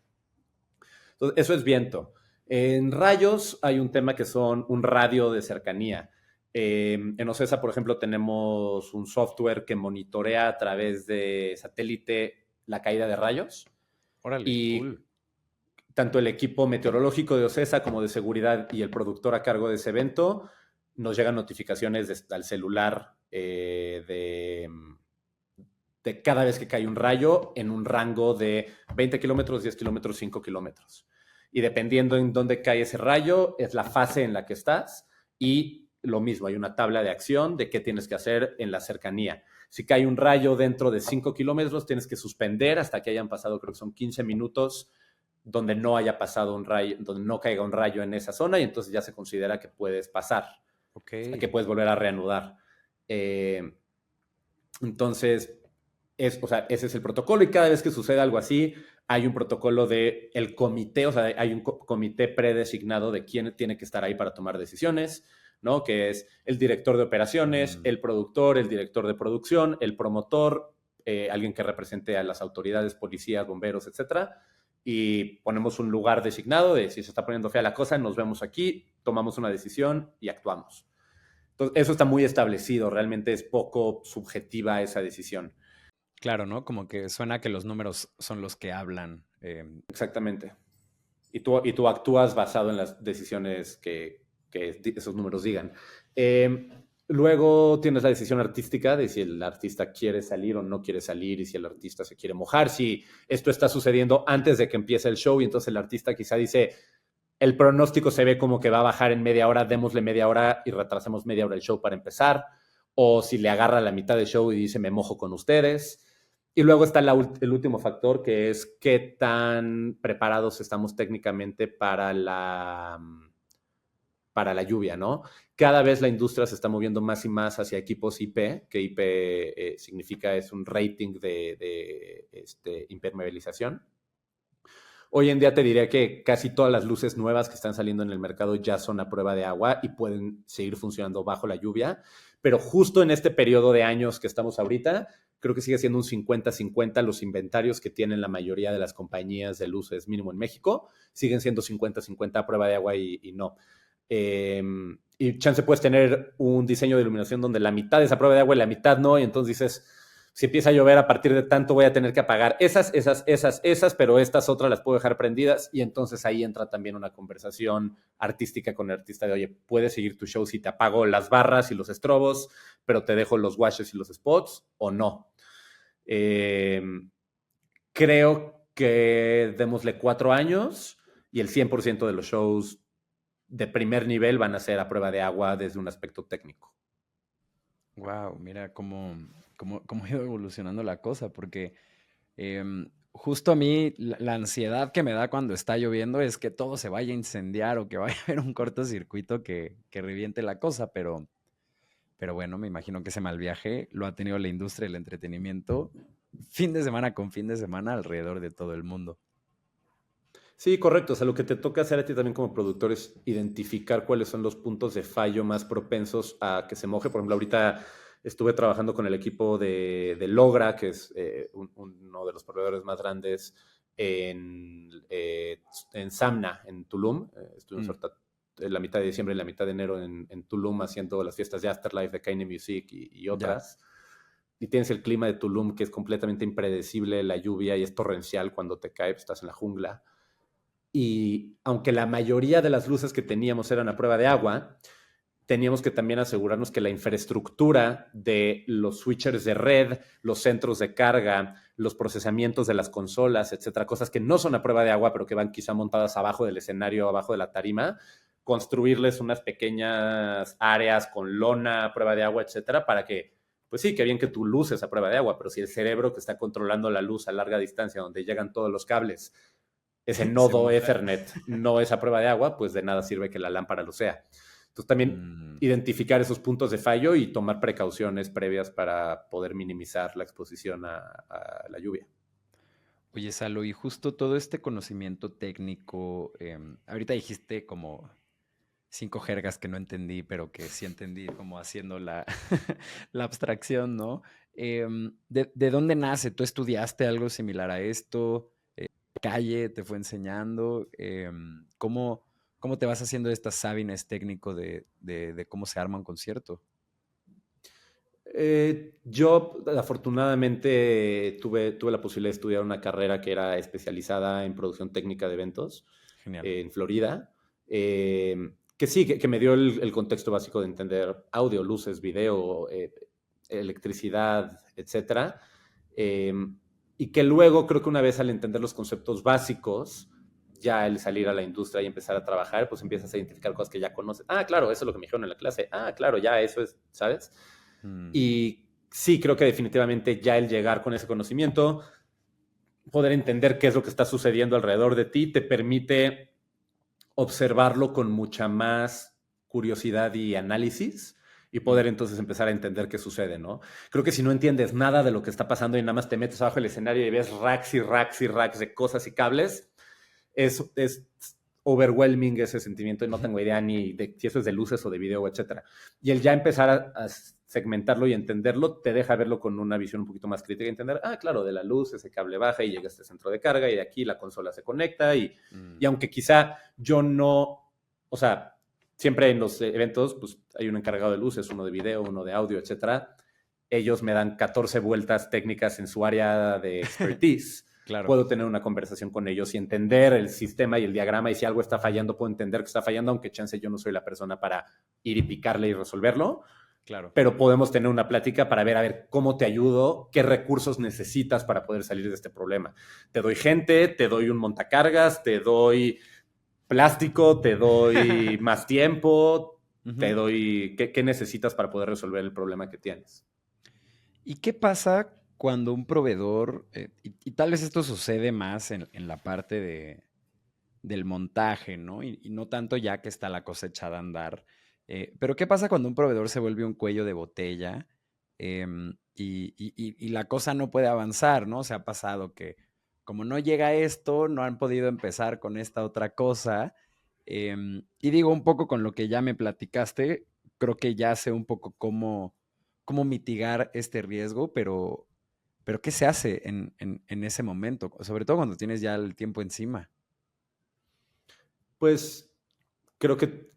Speaker 2: Entonces, eso es viento. En rayos hay un tema que son un radio de cercanía. En OCESA, por ejemplo, tenemos un software que monitorea a través de satélite la caída de rayos.
Speaker 1: Órale,
Speaker 2: Y
Speaker 1: cool.
Speaker 2: tanto el equipo meteorológico de OCESA como de seguridad y el productor a cargo de ese evento nos llegan notificaciones al celular de cada vez que cae un rayo en un rango de 20 kilómetros, 10 kilómetros, 5 kilómetros. Y dependiendo en dónde cae ese rayo, es la fase en la que estás y lo mismo, hay una tabla de acción de qué tienes que hacer en la cercanía. Si cae un rayo dentro de 5 kilómetros, tienes que suspender hasta que hayan pasado, creo que son 15 minutos, donde no haya pasado un rayo, donde no caiga un rayo en esa zona y entonces ya se considera que puedes pasar,
Speaker 1: Ok.
Speaker 2: que puedes volver a reanudar. Entonces, o sea, ese es el protocolo y cada vez que sucede algo así, hay un protocolo de el comité, o sea, hay un comité predesignado de quién tiene que estar ahí para tomar decisiones, ¿no? Que es el director de operaciones, el productor, el director de producción, el promotor, alguien que represente a las autoridades, policías, bomberos, etcétera. Y ponemos un lugar designado de si se está poniendo fea la cosa, nos vemos aquí, tomamos una decisión y actuamos. Entonces, eso está muy establecido, realmente es poco subjetiva esa decisión.
Speaker 1: Claro, ¿no? Como que suena que los números son los que hablan.
Speaker 2: Exactamente. Y tú actúas basado en las decisiones que esos números digan. Eh, Luego tienes la decisión artística de si el artista quiere salir o no quiere salir y si el artista se quiere mojar, si esto está sucediendo antes de que empiece el show y entonces el artista quizá dice, el pronóstico se ve como que va a bajar en media hora, démosle media hora y retrasemos media hora el show para empezar, o si le agarra la mitad del show y dice, me mojo con ustedes. Y luego está el último factor, que es qué tan preparados estamos técnicamente para la lluvia, ¿no? Cada vez la industria se está moviendo más y más hacia equipos IP, que IP significa es un rating de impermeabilización. Hoy en día te diría que casi todas las luces nuevas que están saliendo en el mercado ya son a prueba de agua y pueden seguir funcionando bajo la lluvia, pero justo en este periodo de años que estamos ahorita, creo que sigue siendo un 50-50 los inventarios que tienen la mayoría de las compañías de luces, mínimo en México, siguen siendo 50-50 a prueba de agua y no. Y chance puedes tener un diseño de iluminación donde la mitad es a prueba de agua y la mitad no, y entonces dices, si empieza a llover a partir de tanto voy a tener que apagar esas, pero estas otras las puedo dejar prendidas y entonces ahí entra también una conversación artística con el artista de, oye, puedes seguir tu show si te apago las barras y los estrobos, pero te dejo los washes y los spots o no. Creo que démosle 4 años y el 100% de los shows de primer nivel van a ser a prueba de agua desde un aspecto técnico.
Speaker 1: Wow, mira cómo ha ido evolucionando la cosa, porque justo a mí la ansiedad que me da cuando está lloviendo es que todo se vaya a incendiar o que vaya a haber un cortocircuito que reviente la cosa, pero bueno, me imagino que ese mal viaje lo ha tenido la industria del entretenimiento fin de semana con fin de semana alrededor de todo el mundo.
Speaker 2: Sí, correcto. O sea, lo que te toca hacer a ti también como productor es identificar cuáles son los puntos de fallo más propensos a que se moje. Por ejemplo, ahorita estuve trabajando con el equipo de Logra, que es uno de los proveedores más grandes en Samna, en Tulum. Estuvimos ahorita en la mitad de diciembre y la mitad de enero en Tulum haciendo las fiestas de Afterlife de Kaine Music y otras.
Speaker 1: Ya.
Speaker 2: Y tienes el clima de Tulum, que es completamente impredecible, la lluvia y es torrencial cuando te cae, pues, estás en la jungla. Y aunque la mayoría de las luces que teníamos eran a prueba de agua, teníamos que también asegurarnos que la infraestructura de los switchers de red, los centros de carga, los procesamientos de las consolas, etcétera, cosas que no son a prueba de agua, pero que van quizá montadas abajo del escenario, abajo de la tarima, construirles unas pequeñas áreas con lona a prueba de agua, etcétera, para que, pues sí, que bien que tu luz es a prueba de agua, pero si el cerebro que está controlando la luz a larga distancia, donde llegan todos los cables, ese
Speaker 1: Se
Speaker 2: nodo
Speaker 1: moja.
Speaker 2: Ethernet no es a prueba de agua, pues de nada sirve que la lámpara lo sea. Entonces también
Speaker 1: Mm.
Speaker 2: identificar esos puntos de fallo y tomar precauciones previas para poder minimizar la exposición a la lluvia.
Speaker 1: Oye, Salo, y justo todo este conocimiento técnico, ahorita dijiste como 5 jergas que no entendí, pero que sí entendí como haciendo la, la abstracción, ¿no? ¿De dónde nace? ¿Tú estudiaste algo similar a esto? ¿Calle te fue enseñando? ¿Cómo te vas haciendo esta sabines técnico de cómo se arma un concierto?
Speaker 2: Yo afortunadamente tuve la posibilidad de estudiar una carrera que era especializada en producción técnica de eventos
Speaker 1: Genial.
Speaker 2: en Florida, que sí, que me dio el contexto básico de entender audio, luces, video, electricidad, etcétera. Eh, y que luego creo que una vez al entender los conceptos básicos, ya el salir a la industria y empezar a trabajar, pues empiezas a identificar cosas que ya conoces. Ah, claro, eso es lo que me dijeron en la clase. Ah, claro, ya eso es, ¿sabes?
Speaker 1: Mm,
Speaker 2: Y sí, creo que definitivamente ya el llegar con ese conocimiento, poder entender qué es lo que está sucediendo alrededor de ti, te permite observarlo con mucha más curiosidad y análisis y poder
Speaker 1: mm,
Speaker 2: entonces empezar a entender qué sucede, ¿no? Creo que si no entiendes nada de lo que está pasando y nada más te metes abajo del escenario y ves racks y racks y racks de cosas y cables, es overwhelming ese sentimiento y no tengo idea ni de si eso es de luces o de video, etcétera. Y el ya empezar a segmentarlo y entenderlo te deja verlo con una visión un poquito más crítica y entender, ah, claro, de la luz ese cable baja y llega a este centro de carga y de aquí la consola se conecta
Speaker 1: mm.
Speaker 2: y aunque quizá yo no, o sea, siempre en los eventos pues hay un encargado de luces, uno de video, uno de audio, etcétera. Ellos me dan 14 vueltas técnicas en su área de expertise.
Speaker 1: Claro,
Speaker 2: Puedo tener una conversación con ellos y entender el sistema y el diagrama y si algo está fallando, puedo entender que está fallando, aunque chance yo no soy la persona para ir y picarle y resolverlo,
Speaker 1: claro.
Speaker 2: pero podemos tener una plática para ver, a ver, cómo te ayudo, qué recursos necesitas para poder salir de este problema. Te doy gente, te doy un montacargas, te doy plástico, te doy más tiempo, te
Speaker 1: Ujú.
Speaker 2: doy, ¿qué necesitas para poder resolver el problema que tienes?
Speaker 1: ¿Y qué pasa cuando un proveedor, y tal vez esto sucede más en la parte del montaje, ¿no? Y no tanto ya que está la cosa echada a andar, pero ¿qué pasa cuando un proveedor se vuelve un cuello de botella y la cosa no puede avanzar, ¿no? Se ha pasado que como no llega esto, no han podido empezar con esta otra cosa. Y digo, un poco con lo que ya me platicaste, creo que ya sé un poco cómo mitigar este riesgo, pero ¿qué se hace en ese momento? Sobre todo cuando tienes ya el tiempo encima.
Speaker 2: Pues creo que,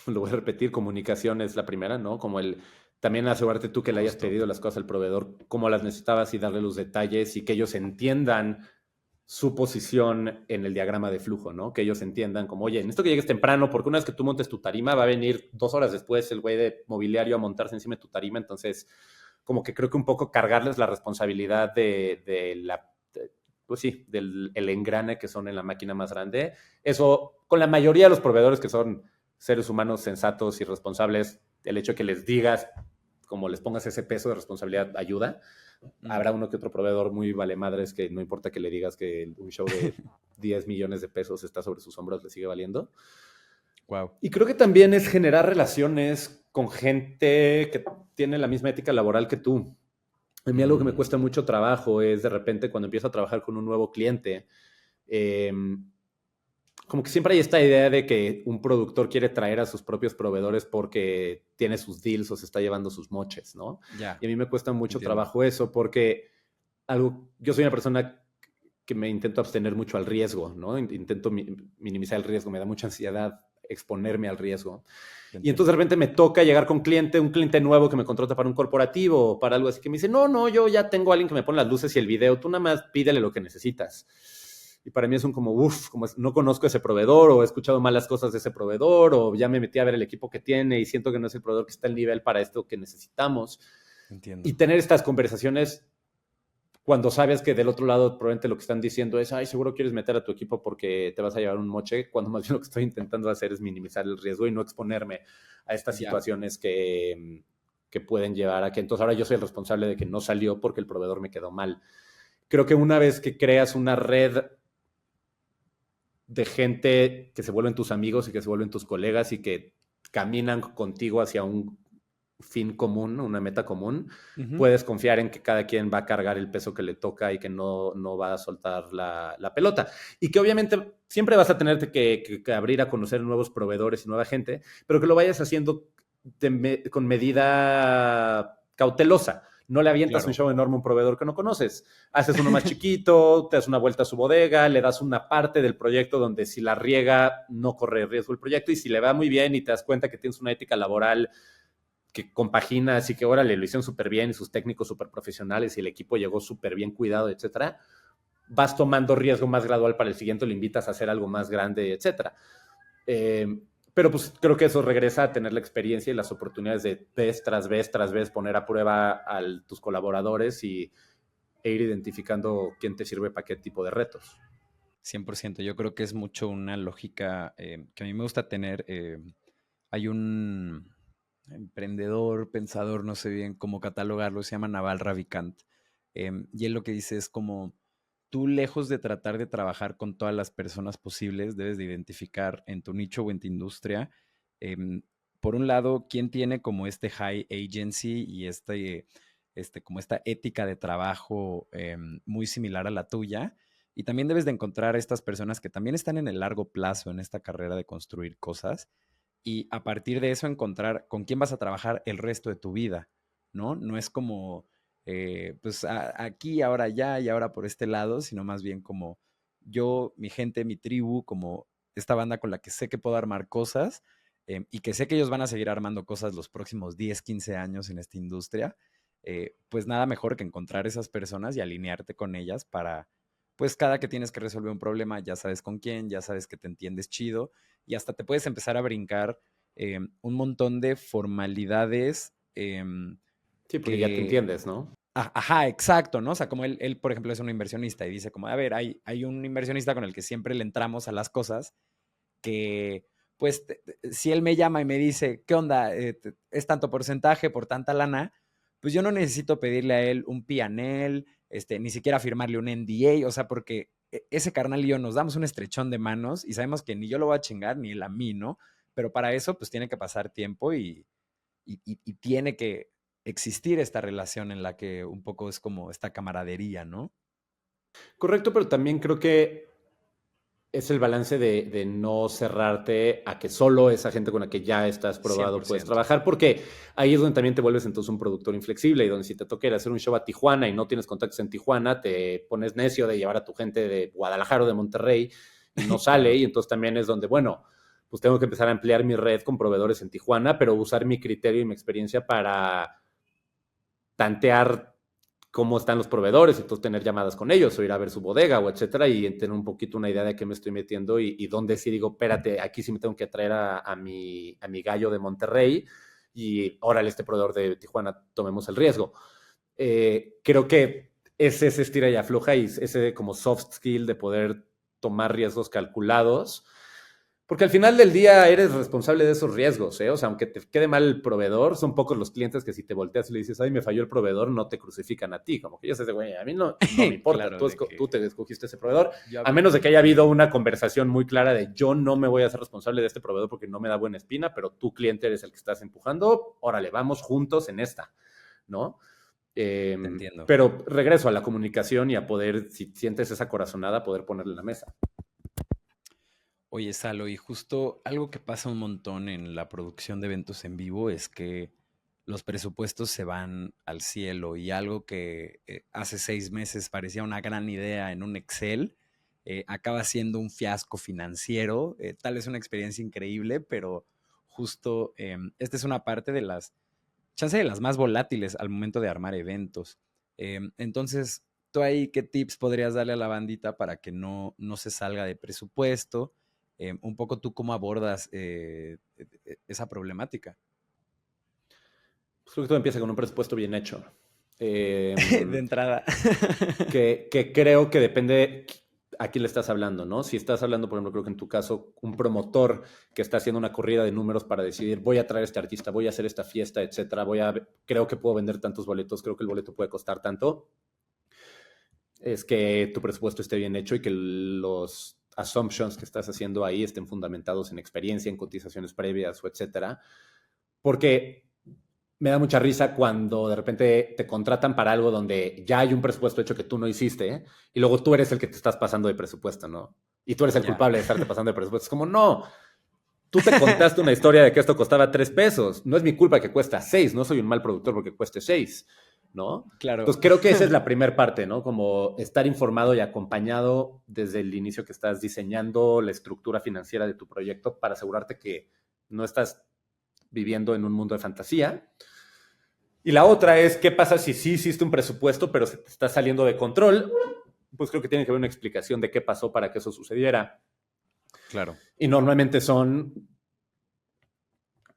Speaker 2: lo voy a repetir, comunicación es la primera, ¿no? Como el también asegurarte tú que le hayas
Speaker 1: Justo.
Speaker 2: pedido las cosas al proveedor, cómo las necesitabas y darle los detalles y que ellos entiendan su posición en el diagrama de flujo, ¿no? Que ellos entiendan como, oye, necesito que llegues temprano porque una vez que tú montes tu tarima va a venir 2 horas después el güey de mobiliario a montarse encima de tu tarima, entonces como que creo que un poco cargarles la responsabilidad de la, pues sí, del el engrane que son en la máquina más grande. Eso, con la mayoría de los proveedores que son seres humanos sensatos y responsables, el hecho de que les digas, como les pongas ese peso de responsabilidad, ayuda.
Speaker 1: Mm.
Speaker 2: Habrá uno que otro proveedor muy vale madres que no importa que le digas que un show de 10 millones de pesos está sobre sus hombros, le sigue valiendo.
Speaker 1: Wow.
Speaker 2: Y creo que también es generar relaciones con gente que tiene la misma ética laboral que tú. A mí algo que me
Speaker 1: Mm,
Speaker 2: cuesta mucho trabajo es de repente cuando empiezo a trabajar con un nuevo cliente, eh, como que siempre hay esta idea de que un productor quiere traer a sus propios proveedores porque tiene sus deals o se está llevando sus moches, ¿no?
Speaker 1: ya,
Speaker 2: Y a mí me cuesta mucho
Speaker 1: entiendo.
Speaker 2: trabajo eso porque yo soy una persona que me intento abstener mucho al riesgo, ¿no? Intento minimizar el riesgo, me da mucha ansiedad exponerme al riesgo.
Speaker 1: Te
Speaker 2: Y entonces de
Speaker 1: entiendo.
Speaker 2: repente me toca llegar con un cliente nuevo que me contrata para un corporativo o para algo así, que me dice, no, no, yo ya tengo a alguien que me pone las luces y el video, tú nada más pídele lo que necesitas. Y para mí es un como, uff, como no conozco ese proveedor o he escuchado malas cosas de ese proveedor o ya me metí a ver el equipo que tiene y siento que no es el proveedor que está al nivel para esto que necesitamos. Y
Speaker 1: Entiendo.
Speaker 2: tener estas conversaciones cuando sabes que del otro lado probablemente lo que están diciendo es, ay, seguro quieres meter a tu equipo porque te vas a llevar un moche, cuando más bien lo que estoy intentando hacer es minimizar el riesgo y no exponerme a estas
Speaker 1: Ya.
Speaker 2: situaciones que pueden llevar a que entonces ahora yo soy el responsable de que no salió porque el proveedor me quedó mal. Creo que una vez que creas una red de gente que se vuelven tus amigos y que se vuelven tus colegas y que caminan contigo hacia fin común, una meta común,
Speaker 1: Ujú.
Speaker 2: puedes confiar en que cada quien va a cargar el peso que le toca y que no va a soltar la pelota. Y que obviamente siempre vas a tenerte que abrir a conocer nuevos proveedores y nueva gente, pero que lo vayas haciendo con medida cautelosa. No le avientas un
Speaker 1: Claro.
Speaker 2: show enorme a un proveedor que no conoces. Haces uno más chiquito, te das una vuelta a su bodega, le das una parte del proyecto donde si la riega no corre riesgo el proyecto, y si le va muy bien y te das cuenta que tienes una ética laboral que compagina, así que órale, lo hicieron súper bien y sus técnicos súper profesionales y el equipo llegó súper bien cuidado, etcétera, vas tomando riesgo más gradual para el siguiente, lo invitas a hacer algo más grande, etcétera. Eh, pero pues creo que eso regresa a tener la experiencia y las oportunidades de vez tras vez poner a prueba a tus colaboradores e ir identificando quién te sirve para qué tipo de retos.
Speaker 1: 100%. Yo creo que es mucho una lógica que a mí me gusta tener. Hay un emprendedor, pensador, no sé bien cómo catalogarlo, se llama Naval Ravikant. Y él lo que dice es como, tú lejos de tratar de trabajar con todas las personas posibles, debes de identificar en tu nicho o en tu industria, em, por un lado, quién tiene como este high agency y como esta ética de trabajo muy similar a la tuya. Y también debes de encontrar estas personas que también están en el largo plazo en esta carrera de construir cosas y a partir de eso encontrar con quién vas a trabajar el resto de tu vida, ¿no? No es como, pues aquí, ahora allá y ahora por este lado, sino más bien como yo, mi gente, mi tribu, como esta banda con la que sé que puedo armar cosas y que sé que ellos van a seguir armando cosas los próximos 10, 15 años en esta industria, pues nada mejor que encontrar esas personas y alinearte con ellas para, pues cada que tienes que resolver un problema, ya sabes con quién, ya sabes que te entiendes chido y hasta te puedes empezar a brincar un montón de formalidades
Speaker 2: Sí, porque ya te
Speaker 1: que,
Speaker 2: entiendes, ¿no?
Speaker 1: ajá, exacto, ¿no? O sea, como él, por ejemplo, es un inversionista y dice como, a ver, hay un inversionista con el que siempre le entramos a las cosas que, pues, si él me llama y me dice, ¿qué onda? Es tanto porcentaje por tanta lana, pues yo no necesito pedirle a él un P&L, ni siquiera firmarle un NDA, o sea, porque ese carnal y yo nos damos un estrechón de manos y sabemos que ni yo lo voy a chingar, ni él a mí, ¿no? Pero para eso, pues tiene que pasar tiempo y tiene que existir esta relación en la que un poco es como esta camaradería, ¿no?
Speaker 2: Correcto, pero también creo que es el balance de no cerrarte a que solo esa gente con la que ya estás
Speaker 1: cien
Speaker 2: probado
Speaker 1: por
Speaker 2: puedes
Speaker 1: ciento
Speaker 2: trabajar, porque ahí es donde también te vuelves entonces un productor inflexible y donde si te toca ir a hacer un show a Tijuana y no tienes contactos en Tijuana, te pones necio de llevar a tu gente de Guadalajara o de Monterrey y no sale,
Speaker 1: Claro.
Speaker 2: y entonces también es donde, bueno, pues tengo que empezar a ampliar mi red con proveedores en Tijuana, pero usar mi criterio y mi experiencia para tantear cómo están los proveedores, entonces tener llamadas con ellos o ir a ver su bodega o etcétera y tener un poquito una idea de qué me estoy metiendo y dónde sí digo, espérate, aquí sí me tengo que traer a mi gallo de Monterrey y órale, este proveedor de Tijuana, tomemos el riesgo. Creo que es ese estira y afloja y ese como soft skill de poder tomar riesgos calculados, porque al final del día eres responsable de esos riesgos, ¿eh? O sea, aunque te quede mal el proveedor, son pocos los clientes que si te volteas y le dices, ay, me falló el proveedor, no te crucifican a ti. Como que ya sé, güey, a mí no me importa,
Speaker 1: Claro,
Speaker 2: tú,
Speaker 1: de que
Speaker 2: tú te escogiste ese proveedor,
Speaker 1: yo
Speaker 2: a
Speaker 1: hablé
Speaker 2: menos de
Speaker 1: con
Speaker 2: que haya habido
Speaker 1: quién.
Speaker 2: una conversación muy clara de yo no me voy a hacer responsable de este proveedor porque no me da buena espina, pero tú cliente eres el que estás empujando, órale, vamos juntos en esta, ¿no? Eh,
Speaker 1: Te entiendo.
Speaker 2: pero regreso a la comunicación y a poder, si sientes esa corazonada, poder ponerle en la mesa.
Speaker 1: Oye, Salo, y justo algo que pasa un montón en la producción de eventos en vivo es que los presupuestos se van al cielo y algo que hace 6 meses parecía una gran idea en un Excel, acaba siendo un fiasco financiero. Tal vez una experiencia increíble, pero justo esta es una parte de chance de las más volátiles al momento de armar eventos. Entonces, ¿tú ahí qué tips podrías darle a la bandita para que no se salga de presupuesto? Un poco tú cómo abordas esa problemática.
Speaker 2: Pues creo que todo empieza con un presupuesto bien hecho. Eh,
Speaker 1: De entrada.
Speaker 2: que creo que depende a quién le estás hablando, ¿no? Si estás hablando, por ejemplo, creo que en tu caso, un promotor que está haciendo una corrida de números para decidir, voy a traer a este artista, voy a hacer esta fiesta, etcétera, creo que puedo vender tantos boletos, creo que el boleto puede costar tanto, es que tu presupuesto esté bien hecho y que los assumptions que estás haciendo ahí estén fundamentados en experiencia, en cotizaciones previas o etcétera. Porque me da mucha risa cuando de repente te contratan para algo donde ya hay un presupuesto hecho que tú no hiciste, ¿eh? Y luego tú eres el que te estás pasando de presupuesto, ¿no? Y tú eres el
Speaker 1: Ya.
Speaker 2: culpable de estarte pasando de presupuesto. Es como, no, tú te contaste una historia de que esto costaba 3 pesos. No es mi culpa que cuesta 6. No soy un mal productor porque cueste 6, ¿no?
Speaker 1: Claro.
Speaker 2: Entonces creo que esa es la primera parte, ¿no? Como estar informado y acompañado desde el inicio que estás diseñando la estructura financiera de tu proyecto para asegurarte que no estás viviendo en un mundo de fantasía. Y la otra es, ¿qué pasa si sí hiciste un presupuesto, pero se te está saliendo de control? Pues creo que tiene que haber una explicación de qué pasó para que eso sucediera.
Speaker 1: Claro.
Speaker 2: Y normalmente son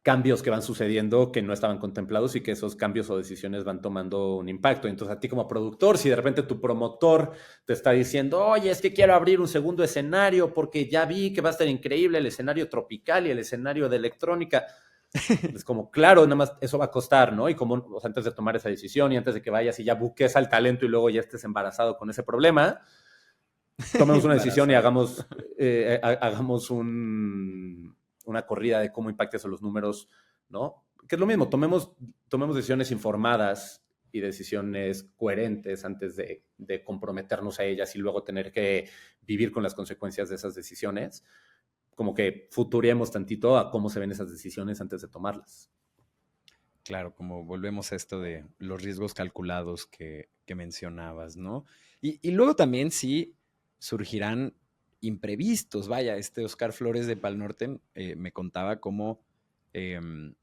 Speaker 2: cambios que van sucediendo que no estaban contemplados y que esos cambios o decisiones van tomando un impacto. Entonces, a ti como productor, si de repente tu promotor te está diciendo, oye, es que quiero abrir un segundo escenario porque ya vi que va a estar increíble el escenario tropical y el escenario de electrónica, es como, claro, nada más eso va a costar, ¿no? Y como, o sea, antes de tomar esa decisión y antes de que vayas y ya buques al talento y luego ya estés embarazado con ese problema, tomemos una decisión y
Speaker 1: Embarazado.
Speaker 2: hagamos una corrida de cómo impacta eso los números, ¿no? Que es lo mismo, tomemos decisiones informadas y decisiones coherentes antes de comprometernos a ellas y luego tener que vivir con las consecuencias de esas decisiones. Como que futuremos tantito a cómo se ven esas decisiones antes de tomarlas.
Speaker 1: Claro, como volvemos a esto de los riesgos calculados que mencionabas, ¿no? Y luego también sí surgirán imprevistos. Vaya, este Oscar Flores de Pal Norte me contaba cómo em,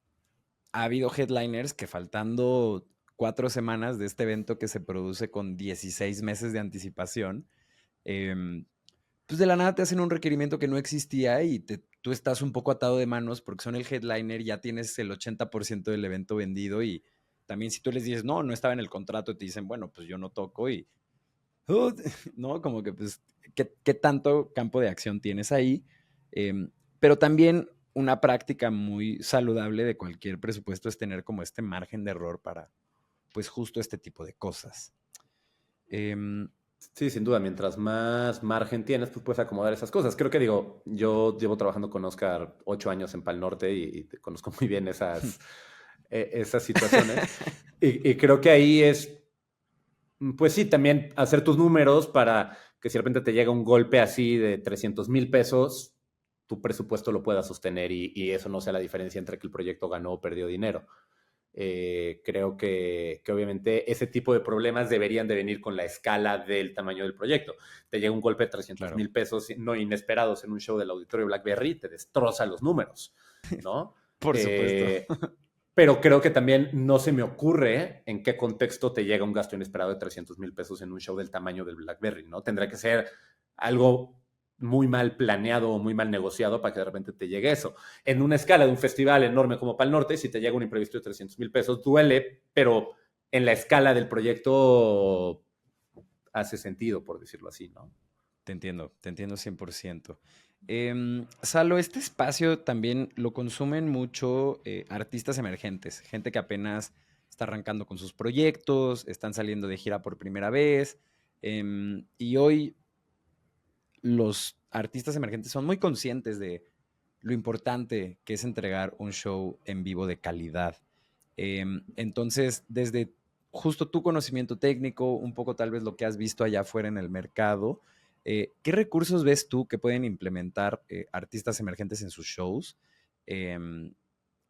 Speaker 1: ha habido headliners que faltando 4 semanas de este evento que se produce con 16 meses de anticipación, em, pues de la nada te hacen un requerimiento que no existía y tú estás un poco atado de manos porque son el headliner, ya tienes el 80% del evento vendido y también si tú les dices, no, no estaba en el contrato, te dicen, bueno, pues yo no toco y, uh, ¿no? Como que pues, ¿qué tanto campo de acción tienes ahí? Pero también una práctica muy saludable de cualquier presupuesto es tener como este margen de error para, pues justo este tipo de cosas. Eh,
Speaker 2: Sí, sin duda, mientras más margen tienes, pues puedes acomodar esas cosas. Creo que digo, yo llevo trabajando con Oscar 8 años en Pal Norte y te conozco muy bien esas situaciones. Y creo que ahí es, pues sí, también hacer tus números para que si de repente te llega un golpe así de 300,000 pesos, tu presupuesto lo pueda sostener y eso no sea la diferencia entre que el proyecto ganó o perdió dinero. Creo que obviamente ese tipo de problemas deberían de venir con la escala del tamaño del proyecto. Te llega un golpe de 300
Speaker 1: claro,
Speaker 2: mil pesos no inesperados en un show del Auditorio Blackberry, te destroza los números, ¿no?
Speaker 1: por supuesto.
Speaker 2: Pero creo que también no se me ocurre en qué contexto te llega un gasto inesperado de 300,000 pesos en un show del tamaño del Blackberry, ¿no? Tendrá que ser algo muy mal planeado o muy mal negociado para que de repente te llegue eso. En una escala de un festival enorme como Pal Norte, si te llega un imprevisto de 300,000 pesos, duele, pero en la escala del proyecto hace sentido, por decirlo así, ¿no?
Speaker 1: Te entiendo 100%. Salo, este espacio también lo consumen mucho artistas emergentes, gente que apenas está arrancando con sus proyectos, están saliendo de gira por primera vez, y hoy los artistas emergentes son muy conscientes de lo importante que es entregar un show en vivo de calidad. Entonces, desde justo tu conocimiento técnico, un poco tal vez lo que has visto allá afuera en el mercado, ¿qué recursos ves tú que pueden implementar artistas emergentes en sus shows? Em,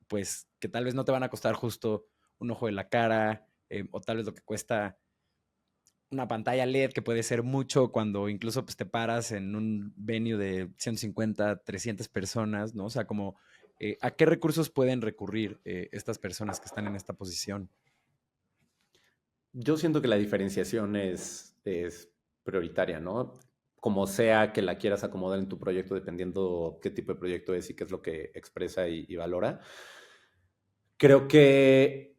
Speaker 1: pues que tal vez no te van a costar justo un ojo de la cara, o tal vez lo que cuesta una pantalla LED, que puede ser mucho cuando incluso pues, te paras en un venue de 150, 300 personas, ¿no? O sea, como, ¿a qué recursos pueden recurrir estas personas que están en esta posición?
Speaker 2: Yo siento que la diferenciación es prioritaria, ¿no? Como sea que la quieras acomodar en tu proyecto, dependiendo qué tipo de proyecto es y qué es lo que expresa y valora. Creo que,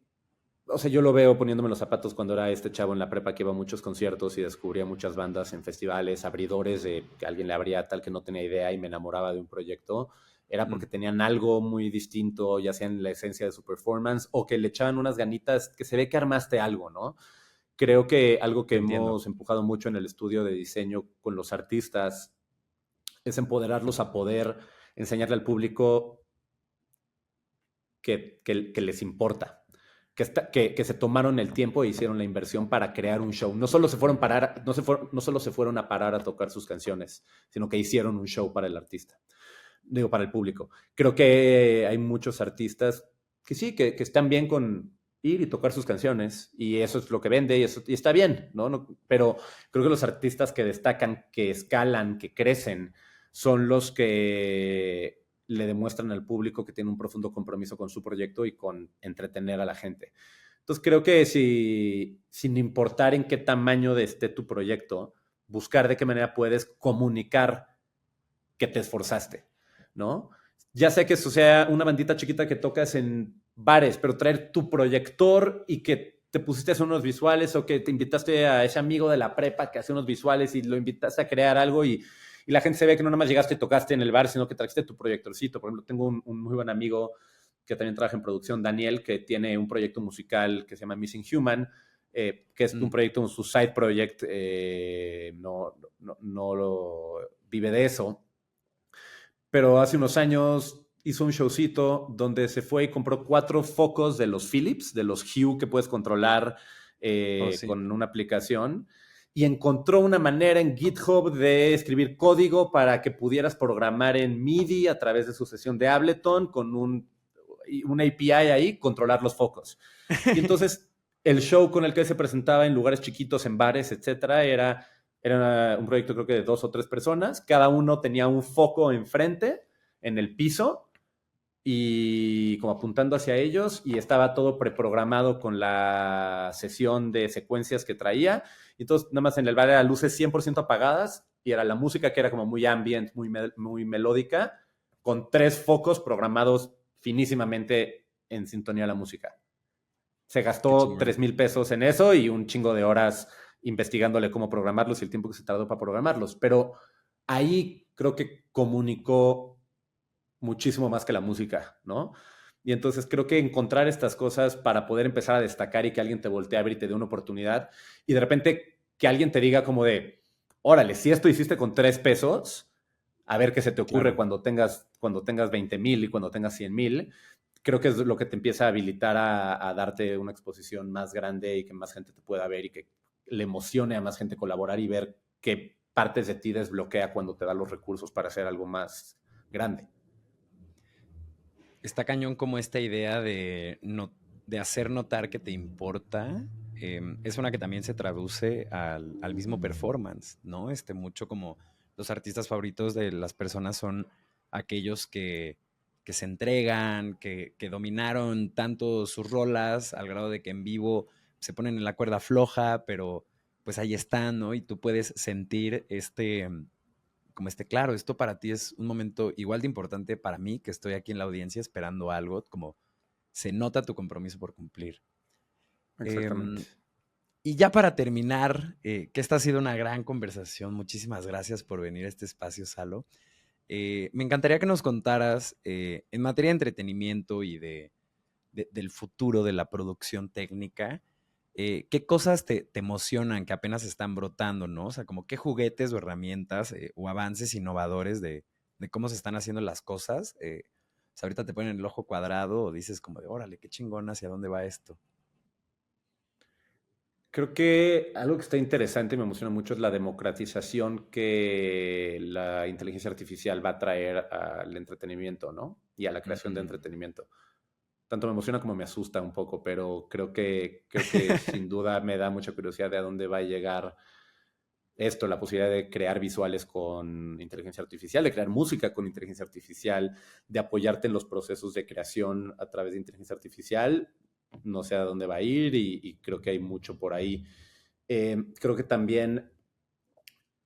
Speaker 2: o sea, yo lo veo poniéndome los zapatos cuando era este chavo en la prepa que iba a muchos conciertos y descubría muchas bandas en festivales, abridores de que alguien le abría tal que no tenía idea y me enamoraba de un proyecto. Era
Speaker 1: Mm,
Speaker 2: porque tenían algo muy distinto, ya sea en la esencia de su performance o que le echaban unas ganitas que se ve que armaste algo, ¿no? Creo que algo que
Speaker 1: te entiendo.
Speaker 2: hemos empujado mucho en el estudio de diseño con los artistas es empoderarlos a poder enseñarle al público que les importa, que se tomaron el tiempo e hicieron la inversión para crear un show. No solo se fueron no solo se fueron a parar a tocar sus canciones, sino que hicieron un show para el artista, digo, para el público. Creo que hay muchos artistas que sí, que están bien con ir y tocar sus canciones, y eso es lo que vende, y está bien, ¿no? Pero creo que los artistas que destacan, que escalan, que crecen, son los que le demuestran al público que tienen un profundo compromiso con su proyecto y con entretener a la gente. Entonces creo que sin importar en qué tamaño esté tu proyecto, buscar de qué manera puedes comunicar que te esforzaste, ¿no? Ya sé que eso sea una bandita chiquita que tocas en bares, pero traer tu proyector y que te pusiste a hacer unos visuales, o que te invitaste a ese amigo de la prepa que hace unos visuales y lo invitaste a crear algo, y la gente se ve que no nada más llegaste y tocaste en el bar, sino que trajiste tu proyectorcito. Por ejemplo, tengo un muy buen amigo que también trabaja en producción, Daniel, que tiene un proyecto musical que se llama Missing Human, que es un proyecto, su side project, no lo vive de eso, pero hace unos años hizo un showcito donde se fue y compró 4 focos de los Philips, de los Hue que puedes controlar
Speaker 1: Sí.
Speaker 2: con una aplicación, y encontró una manera en GitHub de escribir código para que pudieras programar en MIDI a través de su sesión de Ableton con un API ahí, controlar los focos. Y entonces el show con el que se presentaba en lugares chiquitos, en bares, etcétera, era un proyecto creo que de 2 o 3 personas. Cada uno tenía un foco enfrente, en el piso, y como apuntando hacia ellos, y estaba todo preprogramado con la sesión de secuencias que traía. Y entonces nada más en el bar eran luces 100% apagadas, y era la música que era como muy ambient, muy melódica, con 3 focos programados finísimamente en sintonía a la música. Se
Speaker 1: Qué
Speaker 2: gastó
Speaker 1: chingón.
Speaker 2: 3,000 pesos en eso y un chingo de horas investigándole cómo programarlos y el tiempo que se tardó para programarlos. Pero ahí creo que comunicó muchísimo más que la música, ¿no? Y entonces creo que encontrar estas cosas para poder empezar a destacar y que alguien te voltee a ver y te dé una oportunidad, y de repente que alguien te diga como de, órale, si esto hiciste con 3 pesos, a ver qué se te ocurre
Speaker 1: Claro.
Speaker 2: cuando tengas 20,000 y cuando tengas 100,000. Creo que es lo que te empieza a habilitar a darte una exposición más grande y que más gente te pueda ver y que le emocione a más gente colaborar y ver qué partes de ti desbloquea cuando te da los recursos para hacer algo más grande.
Speaker 1: Está cañón como esta idea de, no, de hacer notar que te importa. Es una que también se traduce al mismo performance, ¿no? Mucho como los artistas favoritos de las personas son aquellos que se entregan, que dominaron tanto sus rolas al grado de que en vivo se ponen en la cuerda floja, pero pues ahí están, ¿no? Y tú puedes sentir como claro, esto para ti es un momento igual de importante para mí, que estoy aquí en la audiencia esperando algo, como se nota tu compromiso por cumplir.
Speaker 2: Exactamente.
Speaker 1: Eh, y ya para terminar, que esta ha sido una gran conversación, muchísimas gracias por venir a este espacio, Salo. Me encantaría que nos contaras, en materia de entretenimiento y del futuro de la producción técnica, ¿qué cosas te emocionan que apenas están brotando, ¿no? O sea, como qué juguetes o herramientas o avances innovadores de cómo se están haciendo las cosas. O sea, ahorita te ponen el ojo cuadrado o dices como de, órale, qué chingón, ¿hacia dónde va esto?
Speaker 2: Creo que algo que está interesante y me emociona mucho es la democratización que la inteligencia artificial va a traer al entretenimiento, ¿no? Y a la creación de
Speaker 1: Ujú.
Speaker 2: entretenimiento. Tanto me emociona como me asusta un poco, pero creo que sin duda me da mucha curiosidad de a dónde va a llegar esto, la posibilidad de crear visuales con inteligencia artificial, de crear música con inteligencia artificial, de apoyarte en los procesos de creación a través de inteligencia artificial. No sé a dónde va a ir, y creo que hay mucho por ahí. Creo que también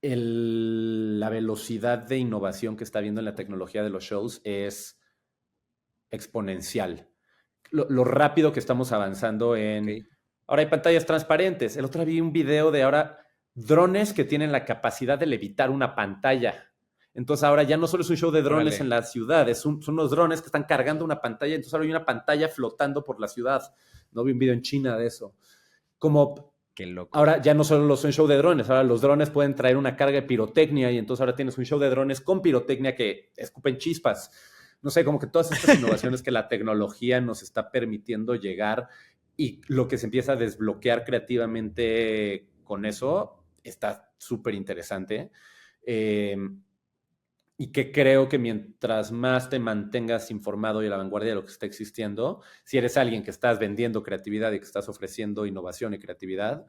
Speaker 2: la velocidad de innovación que está habiendo en la tecnología de los shows es exponencial. Lo rápido que estamos avanzando
Speaker 1: Ok,
Speaker 2: en... Ahora hay pantallas transparentes. El otro día vi un video de ahora drones que tienen la capacidad de levitar una pantalla. Entonces ahora ya no solo es un show de drones en
Speaker 1: órale,
Speaker 2: la ciudad, son unos drones que están cargando una pantalla, entonces ahora hay una pantalla flotando por la ciudad. No vi un video en China de eso. Como
Speaker 1: qué loco.
Speaker 2: ahora ya no solo son show de drones, ahora los drones pueden traer una carga de pirotecnia, y entonces ahora tienes un show de drones con pirotecnia que escupen chispas. No sé, como que todas estas innovaciones que la tecnología nos está permitiendo llegar, y lo que se empieza a desbloquear creativamente con eso está súper interesante. Eh, y que creo que mientras más te mantengas informado y a la vanguardia de lo que está existiendo, si eres alguien que estás vendiendo creatividad y que estás ofreciendo innovación y creatividad,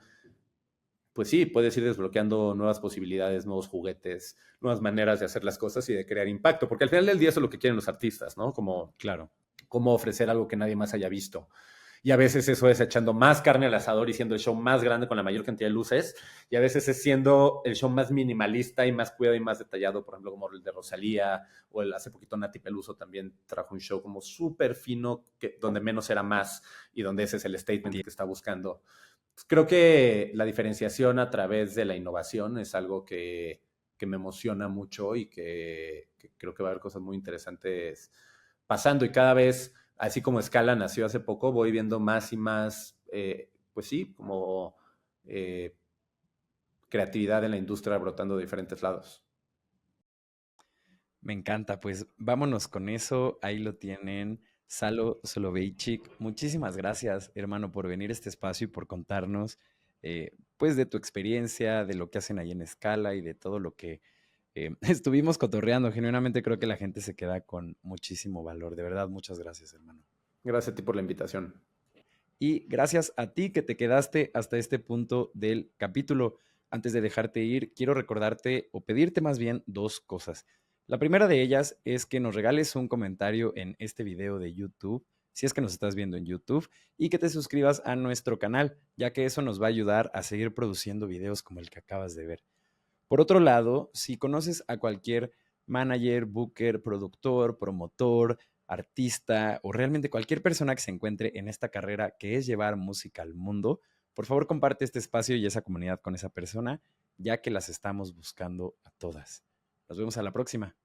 Speaker 2: pues sí, puedes ir desbloqueando nuevas posibilidades, nuevos juguetes, nuevas maneras de hacer las cosas y de crear impacto, porque al final del día eso es lo que quieren los artistas, ¿no? Como
Speaker 1: Claro.
Speaker 2: cómo ofrecer algo que nadie más haya visto. Y a veces eso es echando más carne al asador y siendo el show más grande con la mayor cantidad de luces. Y a veces es siendo el show más minimalista y más cuidado y más detallado, por ejemplo, como el de Rosalía o el hace poquito Nati Peluso también trajo un show como súper fino, donde menos era más y donde ese es el statement que está buscando. Pues creo que la diferenciación a través de la innovación es algo que me emociona mucho y que creo que va a haber cosas muy interesantes pasando y cada vez, así como Scala nació hace poco, voy viendo más y más, pues sí, como eh, creatividad en la industria brotando de diferentes lados.
Speaker 1: Me encanta, pues vámonos con eso. Ahí lo tienen. Salo Soloveitchik, muchísimas gracias, hermano, por venir a este espacio y por contarnos, pues, de tu experiencia, de lo que hacen ahí en Scala y de todo lo que estuvimos cotorreando. Genuinamente creo que la gente se queda con muchísimo valor. De verdad, muchas gracias, hermano.
Speaker 2: Gracias a ti por la invitación.
Speaker 1: Y gracias a ti que te quedaste hasta este punto del capítulo. Antes de dejarte ir, quiero recordarte o pedirte más bien dos cosas. La primera de ellas es que nos regales un comentario en este video de YouTube, si es que nos estás viendo en YouTube, y que te suscribas a nuestro canal, ya que eso nos va a ayudar a seguir produciendo videos como el que acabas de ver. Por otro lado, si conoces a cualquier manager, booker, productor, promotor, artista o realmente cualquier persona que se encuentre en esta carrera que es llevar música al mundo, por favor comparte este espacio y esa comunidad con esa persona, ya que las estamos buscando a todas. Nos vemos a la próxima.